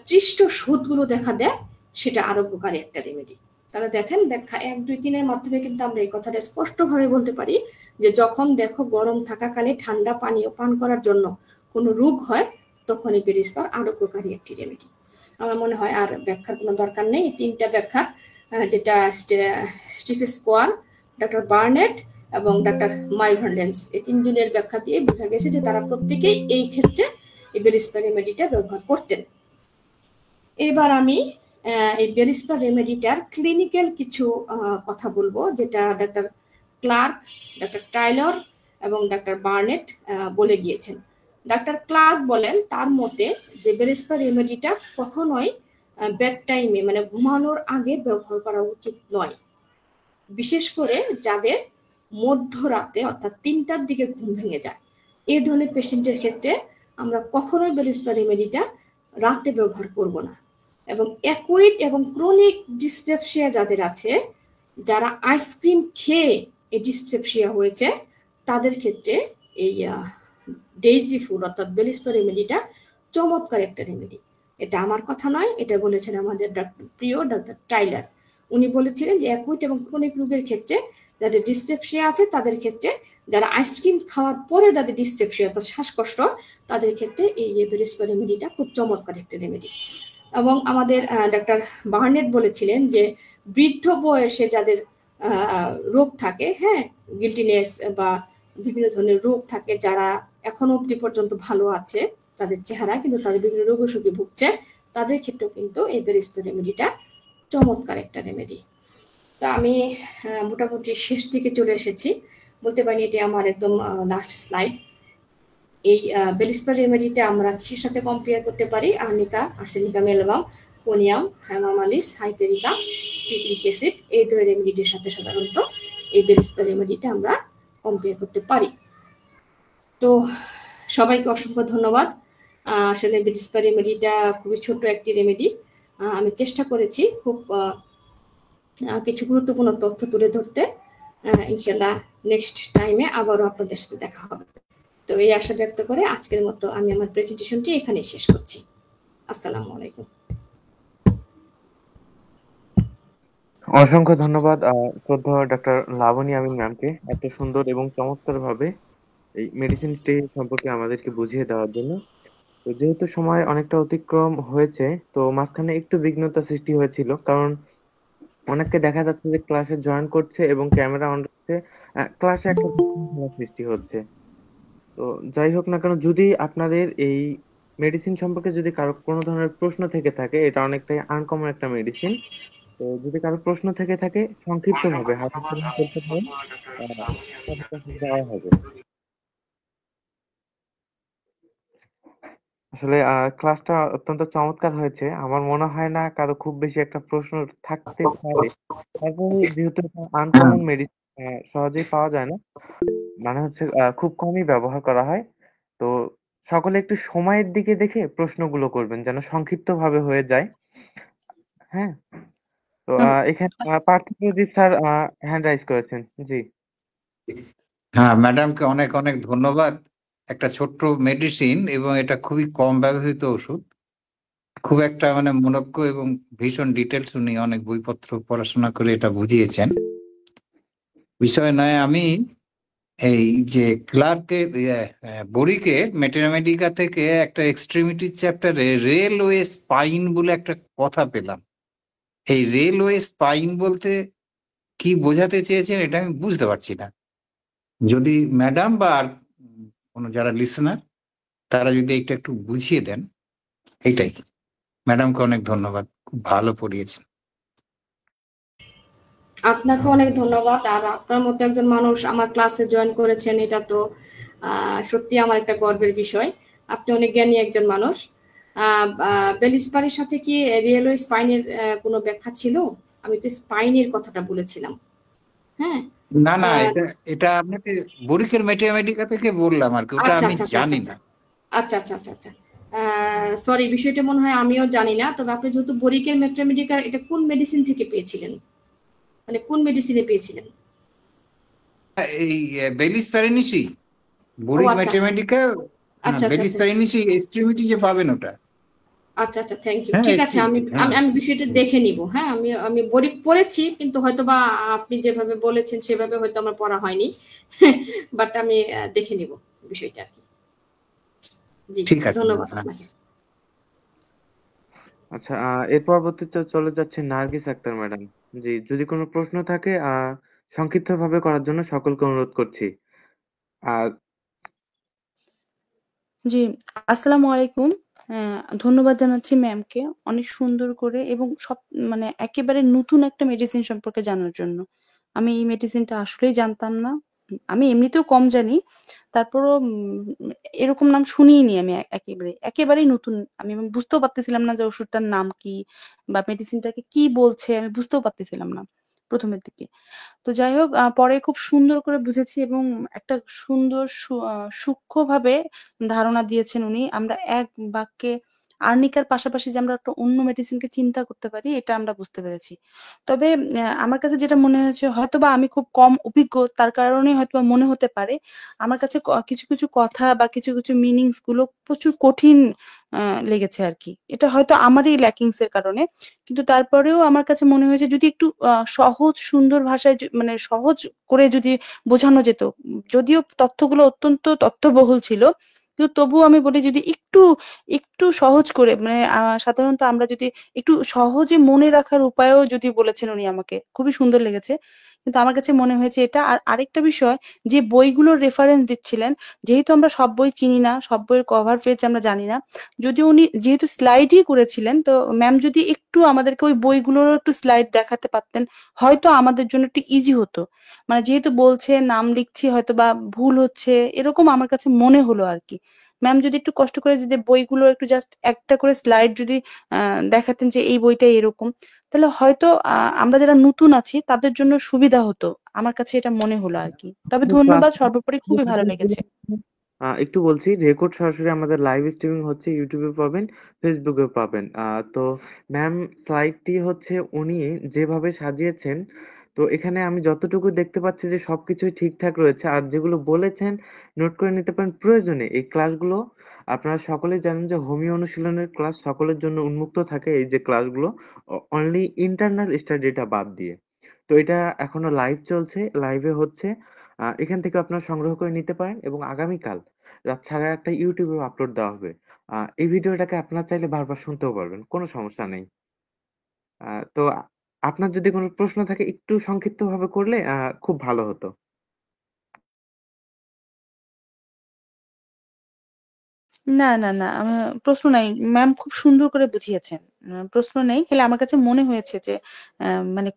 সৃষ্ট শোধগুলো দেখা দেয় সেটা আরোগ্যকারী একটা রেমেডি। তাহলে দেখেন ব্যাখ্যা 1, 2, 3 এর মাধ্যমে কিন্তু আমরা এই কথাটা স্পষ্টভাবে বলতে পারি যে যখন দেখো গরম থাকাকালে ঠান্ডা পানীয় পান করার জন্য কোনো রোগ হয়, তখন এই বেলিসপার আরোগ্যকারী একটি রেমেডি। আমার মনে হয় আর ব্যাখ্যার কোনো দরকার নেই। 3টা ব্যাখ্যা, যেটা স্টিফেন স্কোয়ার, ডক্টর বার্নেট এবং ডক্টর মাইভারলেন্স, এই 3 জনের ব্যাখ্যা দিয়ে বোঝা গেছে যে তারা প্রত্যেকেই এই ক্ষেত্রে এই বেলিসপার রেমেডিটা ব্যবহার করতেন। এবার আমি এই বেলিসপার রেমেডিটার ক্লিনিক্যাল কিছু কথা বলবো, যেটা ডাক্তার ক্লার্ক, ডাক্তার টাইলর এবং ডাক্তার বার্নেট বলে গিয়েছেন। ডাক্তার ক্লার্ক বলেন তার মতে যে বেলিসপার রেমেডিটা কখনোই বেড টাইমে মানে ঘুমানোর আগে ব্যবহার করা উচিত নয়, বিশেষ করে যাদের মধ্যরাতে অর্থাৎ 3টার দিকে ঘুম ভেঙে যায়। এই ধরনের পেশেন্টের ক্ষেত্রে আমরা কখনোই বেলিসপার রেমেডিটা রাতে ব্যবহার করব না। এবং অ্যাকুইড এবং ক্রনিক ডিসপেপসিয়া যাদের আছে, যারা আইসক্রিম খেয়ে এই ডিসপেপসিয়া হয়েছে, তাদের ক্ষেত্রে এই ডেইজি ফুল অর্থাৎ বেলিসপার রেমেডিটা চমৎকার একটা রেমেডি। এটা আমার কথা নয়, এটা বলেছেন আমাদের প্রিয় ডাক্তার টাইলার। উনি বলেছিলেন যে অ্যাকুইড এবং ক্রনিক রোগের ক্ষেত্রে যাদের ডিসপেপসিয়া আছে তাদের ক্ষেত্রে, যারা আইসক্রিম খাওয়ার পরে যাদের ডিসপেপসিয়া অর্থাৎ শ্বাসকষ্ট, তাদের ক্ষেত্রে এই বেলিসপার রেমেডিটা খুব চমৎকার একটা রেমেডি। এবং আমাদের ডাক্তার বার্নেট বলেছিলেন যে বৃদ্ধ বয়সে যাদের রোগ থাকে, হ্যাঁ, গিল্টিনেস বা বিভিন্ন ধরনের রোগ থাকে, যারা এখনো অবধি পর্যন্ত ভালো আছে তাদের চেহারা, কিন্তু তাদের বিভিন্ন রোগ অসুখে ভুগছে, তাদের ক্ষেত্রেও কিন্তু এই বেলিসপার রেমেডিটা চমৎকার একটা রেমেডি। তো আমি মোটামুটি শেষ দিকে চলে এসেছি, বলতে পারি এটি আমার একদম লাস্ট স্লাইড। এই বেলিসপার রেমেডিটা আমরা কিসের সাথে কম্পেয়ার করতে পারি? আর্নিকা, আর্সেনিকা মেলাবাম, কোনিয়াম, হ্যামামালিস, হাইপেরিকা, পিক্রিক অ্যাসিড, এই দুই রেমেডিটির সাথে সাধারণত এই বেলিসপার রেমেডিটা আমরা কম্পেয়ার করতে পারি। তো সবাইকে অসংখ্য ধন্যবাদ। আসলে বেলিসপার রেমেডিটা খুবই ছোট একটি রেমেডি। আমি চেষ্টা করেছি খুব কিছু গুরুত্বপূর্ণ তথ্য তুলে ধরতে। ইনশাল্লাহ নেক্সট টাইমে আবারও আপনাদের সাথে দেখা হবে। তো এই আশা ব্যক্ত করে আজকের মতো আমি আমার প্রেজেন্টেশনটি এখানে শেষ করছি। আসসালামু আলাইকুম। অসংখ্য ধন্যবাদ শ্রদ্ধা ডক্টর লাবণী আমিন ম্যামকে এত সুন্দর এবং চমৎকার ভাবে এই মেডিসিন স্টে সম্পর্কে আমাদেরকে বুঝিয়ে দেওয়ার জন্য। তো যেহেতু সময় অনেকটা অতিক্রম হয়েছে, তো মাঝখানে একটু বিঘ্নতা সৃষ্টি হয়েছিল, কারণ অনেককে দেখা যাচ্ছে যে ক্লাসে জয়েন করছে এবং ক্যামেরা অন রাখছে, ক্লাসে একটা বিশৃঙ্খলা সৃষ্টি হচ্ছে। তো যাই হোক না কেন, যদি আপনাদের এই মেডিসিন সম্পর্কে যদি কারো কোনো ধরনের প্রশ্ন থেকে থাকে, এটা অনেকটাই আনকমন একটা মেডিসিন। তো যদি কারো প্রশ্ন থেকে থাকে সংক্ষিপ্ত ভাবে হাতে কলমে করতে পারেন, তাদের কাছে দেওয়া হবে। আসলে ক্লাসটা অত্যন্ত চমৎকার হয়েছে। আমার মনে হয় না কারো খুব বেশি একটা প্রশ্ন থাকতে পারে। তারপরে যেহেতু এটা হ্যাঁ আনকমন মেডিসিন, সহজেই পাওয়া যায় না। মানে হচ্ছে খুব কমই ব্যবহার করা হয়। তো সকলে একটু সময়ের দিকে দেখে প্রশ্নগুলো করবেন যেন সংক্ষিপ্তভাবে হয়ে যায়। হ্যাঁ? তো হুম, এখানে পার্থপ্রদীপ স্যার হ্যান্ড রাইজ করেছেন। জি। হ্যাঁ, ম্যাডামকে অনেক অনেক ধন্যবাদ। একটা ছোট্ট মেডিসিন এবং এটা খুবই কম ব্যবহৃত ওষুধ। খুব একটা মানে মনোজ্ঞ এবং ভীষণ ডিটেলস উনি অনেক বইপত্র পড়াশোনা করে এটা বুঝিয়েছেন। বিষয় নয়, আমি এই যে ক্লার্কের বড়িকে ম্যাথমেটিকা থেকে একটা এক্সট্রিমিটি চ্যাপ্টারে রেলওয়ে স্পাইন বলে একটা কথা পেলাম। এই রেলওয়ে স্পাইন বলতে কি বোঝাতে চেয়েছেন এটা আমি বুঝতে পারছি না। যদি ম্যাডাম বা আর কোনো যারা লিসনার তারা যদি এটা একটু বুঝিয়ে দেন। এইটাই। ম্যাডামকে অনেক ধন্যবাদ, খুব ভালো পড়িয়েছেন। আপনাকে অনেক ধন্যবাদ। আর আপনার মতো একজন মানুষ আমার ক্লাসে জয়েন করেছেন, এটা তো সত্যি আমার একটা গর্বের বিষয়। আপনি অনেক জ্ঞানী একজন মানুষ। বেলিসপারের সাথে কি রেলওয়ে স্পাইনের কোনো ব্যাখ্যা ছিল? আমি তো স্পাইনের কথাটা বলেছিলাম। হ্যাঁ। না না, আহ, এটা এটা আপনাকে বরিকের ম্যাথমেটিকা থেকে বললাম আর কি, ওটা আচ্ছা আমি আচ্ছা আচ্ছা জানি আচ্ছা না। আচ্ছা আচ্ছা আচ্ছা আচ্ছা। সরি, বিষয়টা মনে হয় আমিও জানি না। তবে আপনি যেহেতু বরিকের ম্যাথমেটিকা, এটা কোন মেডিসিন থেকে পেয়েছিলেন? মানে কোন মেডিসিনে পেয়েছিলেন? এই বেলিস প্যারানিসি, ও বরিক আচ্ছা আচ্ছা ম্যাথমেটিকা। হ্যাঁ, আচ্ছা আচ্ছা বেলিস আচ্ছা প্যারানিসি এক্সট্রিমিটি যে পাবেন ওটা। আচ্ছা আচ্ছা, থ্যাংক ইউ। হ্যাঁ ঠিক আছে, আমি হ্যাঁ। আমি আমি বিষয়টা দেখে নিব। হ্যাঁ, আমি আমি বই পড়েছি, কিন্তু হয়তো বা আপনি যেভাবে বলেছেন সেভাবে হয়তো আমার পড়া হয়নি। বাট আমি দেখে নিব বিষয়টা আর কি। জি, ঠিক আছে ধন্যবাদ হ্যাঁ। আপনাকে। আচ্ছা, এর পরবর্তীতে চলে যাচ্ছে নার্গিস আক্তার ম্যাডাম। জি, যদি কোনো প্রশ্ন থাকে সংক্ষিপ্তভাবে করার জন্য সকলকে অনুরোধ করছি। আর জি, আসসালামু আলাইকুম। ধন্যবাদ জানাচ্ছি ম্যামকে অনেক সুন্দর করে এবং সব মানে একেবারে নতুন একটা মেডিসিন সম্পর্কে জানার জন্য। আমি এই মেডিসিনটা আসলেই জানতাম না। আমি এমনিতেও কম জানি। তারপরও এরকম নাম শুনিইনি আমি একেবারেই নতুন। আমি বুঝতেও পারতেছিলাম না যে ওষুধটার নাম কি বা মেডিসিনটাকে কি বলছে আমি বুঝতেও পারতেছিলাম না ১ম এর দিকে। তো যাই হোক পরে খুব সুন্দর করে বুঝেছি এবং একটা সুন্দর সূক্ষ্মভাবে ধারণা দিয়েছেন উনি। আমরা এক বাক্যে আর্নিকার পাশাপাশি যে আমরা একটা অন্য মেডিসিনকে চিন্তা করতে পারি এটা আমরা বুঝতে পেরেছি। তবে আমার কাছে যেটা মনে হয়েছে হয়তোবা আমি খুব কম অভিজ্ঞ তার কারণেই হয়তোবা মনে হতে পারে। আমার কাছে কিছু, কিছু কথা বা কিছু, কিছু মিনিংস গুলো প্রচুর কঠিন লেগেছে আরকি। এটা হয়তো আমারই ল্যাকিংস এর কারণে। কিন্তু তারপরেও আমার কাছে মনে হয়েছে যদি একটু সহজ সুন্দর ভাষায় মানে সহজ করে যদি বোঝানো যেত। যদিও তথ্যগুলো অত্যন্ত তথ্যবহুল ছিল। কিন্তু তবুও আমি বলি যদি একটু সহজ করে মানে সাধারণত আমরা যদি একটু সহজে মনে রাখার উপায়ও যদি বলেছেন উনি আমাকে, খুবই সুন্দর লেগেছে। কিন্তু আমার কাছে মনে হয়েছে এটা। আর আরেকটা বিষয় যে বইগুলোর রেফারেন্স দিচ্ছিলেন, যেহেতু আমরা সব বই চিনি না, সব বইয়ের কভার পেজ আমরা জানি না। যদিও উনি যেহেতু স্লাইডই করেছিলেন, তো ম্যাম যদি একটু আমাদেরকে ওই বইগুলোরও একটু স্লাইড দেখাতে পারতেন, হয়তো আমাদের জন্য একটু ইজি হতো। মানে যেহেতু বলছে, নাম লিখছি হয়তোবা ভুল হচ্ছে, এরকম আমার কাছে মনে হলো আরকি। ম্যাম যদি একটু কষ্ট করে যদি বইগুলো একটু জাস্ট একটা করে স্লাইড যদি দেখাতেন যে এই বইটা এরকম, তাহলে হয়তো আমরা যারা নতুন আছি তাদের জন্য সুবিধা হতো। আমার কাছে এটা মনে হলো আরকি। তবে ক্লাস ধন্যবাদ, সর্বোপরি খুবই ভালো লেগেছে। একটু বলছি, রেকর্ড সরাসরি আমাদের লাইভ স্ট্রিমিং হচ্ছে, ইউটিউবে পাবেন, ফেসবুকে পাবেন। তো ম্যাম, স্লাইডটি হচ্ছে উনি যেভাবে সাজিয়েছেন, তো এখানে আমি যতটুকু দেখতে পাচ্ছি যে সবকিছুই ঠিকঠাক রয়েছে। আর যেগুলো বলেছেন নোট করে নিতে পারেন প্রয়োজনে। এই ক্লাসগুলো আপনারা সকলেই জানেন যে হোমিও অনুশীলনের ক্লাস সকলের জন্য উন্মুক্ত থাকে, এই যে ক্লাসগুলো অনলি ইন্টারনাল স্টাডিটা বাদ দিয়ে। তো এটা এখনো লাইভ চলছে, লাইভে হচ্ছে। এখান থেকে আপনারা সংগ্রহ করে নিতে পারেন এবং আগামীকাল রাত 8:30 ইউটিউবে আপলোড দেওয়া হবে। এই ভিডিওটাকে আপনারা চাইলে বারবার শুনতেও পারবেন। কোনো সমস্যা নেই। তো আপনার যদি কোনো প্রশ্ন থাকে একটু সংক্ষিপ্তভাবে করলে খুব ভালো হতো। না, না, না, প্রশ্ন নাই। ম্যাম খুব সুন্দর করে বুঝিয়েছেন। প্রশ্ন নেই। খালি আমার কাছে মনে হয়েছে যে মানে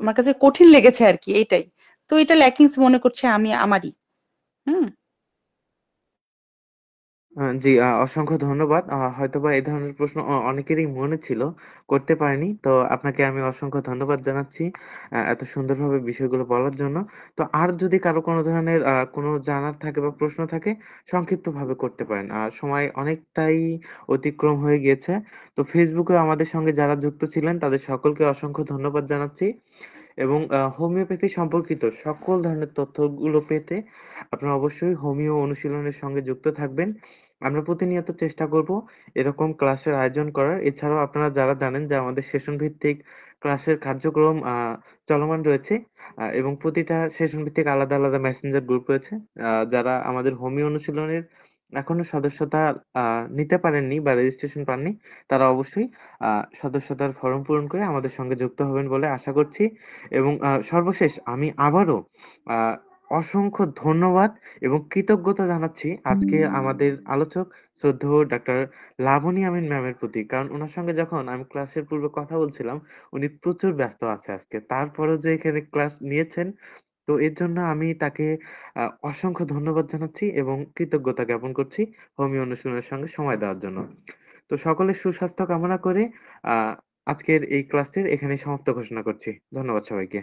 আমার কাছে কঠিন লেগেছে আরকি এইটাই। তো এটা ল্যাকিংস মনে করছি আমি আমারই। হুম? জি, অসংখ্য ধন্যবাদ। হয়তোবা এই ধরনের প্রশ্ন অনেকেরই মনে ছিল, করতে পারেনি। তো আপনাকে আমি অসংখ্য ধন্যবাদ জানাচ্ছি এত সুন্দরভাবে বিষয়গুলো বলার জন্য। তো আর যদি কারো কোনো ধরনের কোনো জানার থাকে বা প্রশ্ন থাকে, সংক্ষিপ্তভাবে করতে পারেন। সময় অনেকটাই অতিক্রম হয়ে গিয়েছে। তো ফেসবুকে আমাদের সঙ্গে যারা যুক্ত ছিলেন তাদের সকলকে অসংখ্য ধন্যবাদ জানাচ্ছি। এবং হোমিওপ্যাথি সম্পর্কিত সকল ধরনের তথ্যগুলো পেতে আপনারা অবশ্যই হোমিও অনুশীলনের সঙ্গে যুক্ত থাকবেন। আমরা প্রতিনিয়ত চেষ্টা করব এরকম ক্লাসের আয়োজন করার। এছাড়াও আপনারা যারা জানেন যে আমাদের সেশন ভিত্তিক ক্লাসের কার্যক্রম চলমান রয়েছে এবং প্রতিটা সেশন ভিত্তিক আলাদা, আলাদা মেসেঞ্জার গ্রুপ রয়েছে। যারা আমাদের হোমিও অনুশীলনের এখনো সদস্যতা নিতে পারেননি বা রেজিস্ট্রেশন পাননি, তারা অবশ্যই সদস্যতার ফরম পূরণ করে আমাদের সঙ্গে যুক্ত হবেন বলে আশা করছি। এবং সর্বশেষ আমি আবারও আ অসংখ্য ধন্যবাদ এবং কৃতজ্ঞতা জানাচ্ছি আজকে আমাদের আলোচক শ্রদ্ধেয় ডাক্তার লাবণী আমিন ম্যামের প্রতি। কারণ উনার সঙ্গে যখন আমি ক্লাসের পূর্বে কথা বলছিলাম, উনি প্রচুর ব্যস্ত আছে আজকে। তারপরেও যে এখানে ক্লাস নিয়েছেন, তো এর জন্য আমি তাকে অসংখ্য ধন্যবাদ জানাচ্ছি এবং কৃতজ্ঞতা জ্ঞাপন করছি হোমিও অনুশীলনের সঙ্গে সময় দেওয়ার জন্য। তো সকলের সুস্বাস্থ্য কামনা করে আ আজকের এই ক্লাসটির এখানেই সমাপ্ত ঘোষণা করছি। ধন্যবাদ সবাইকে।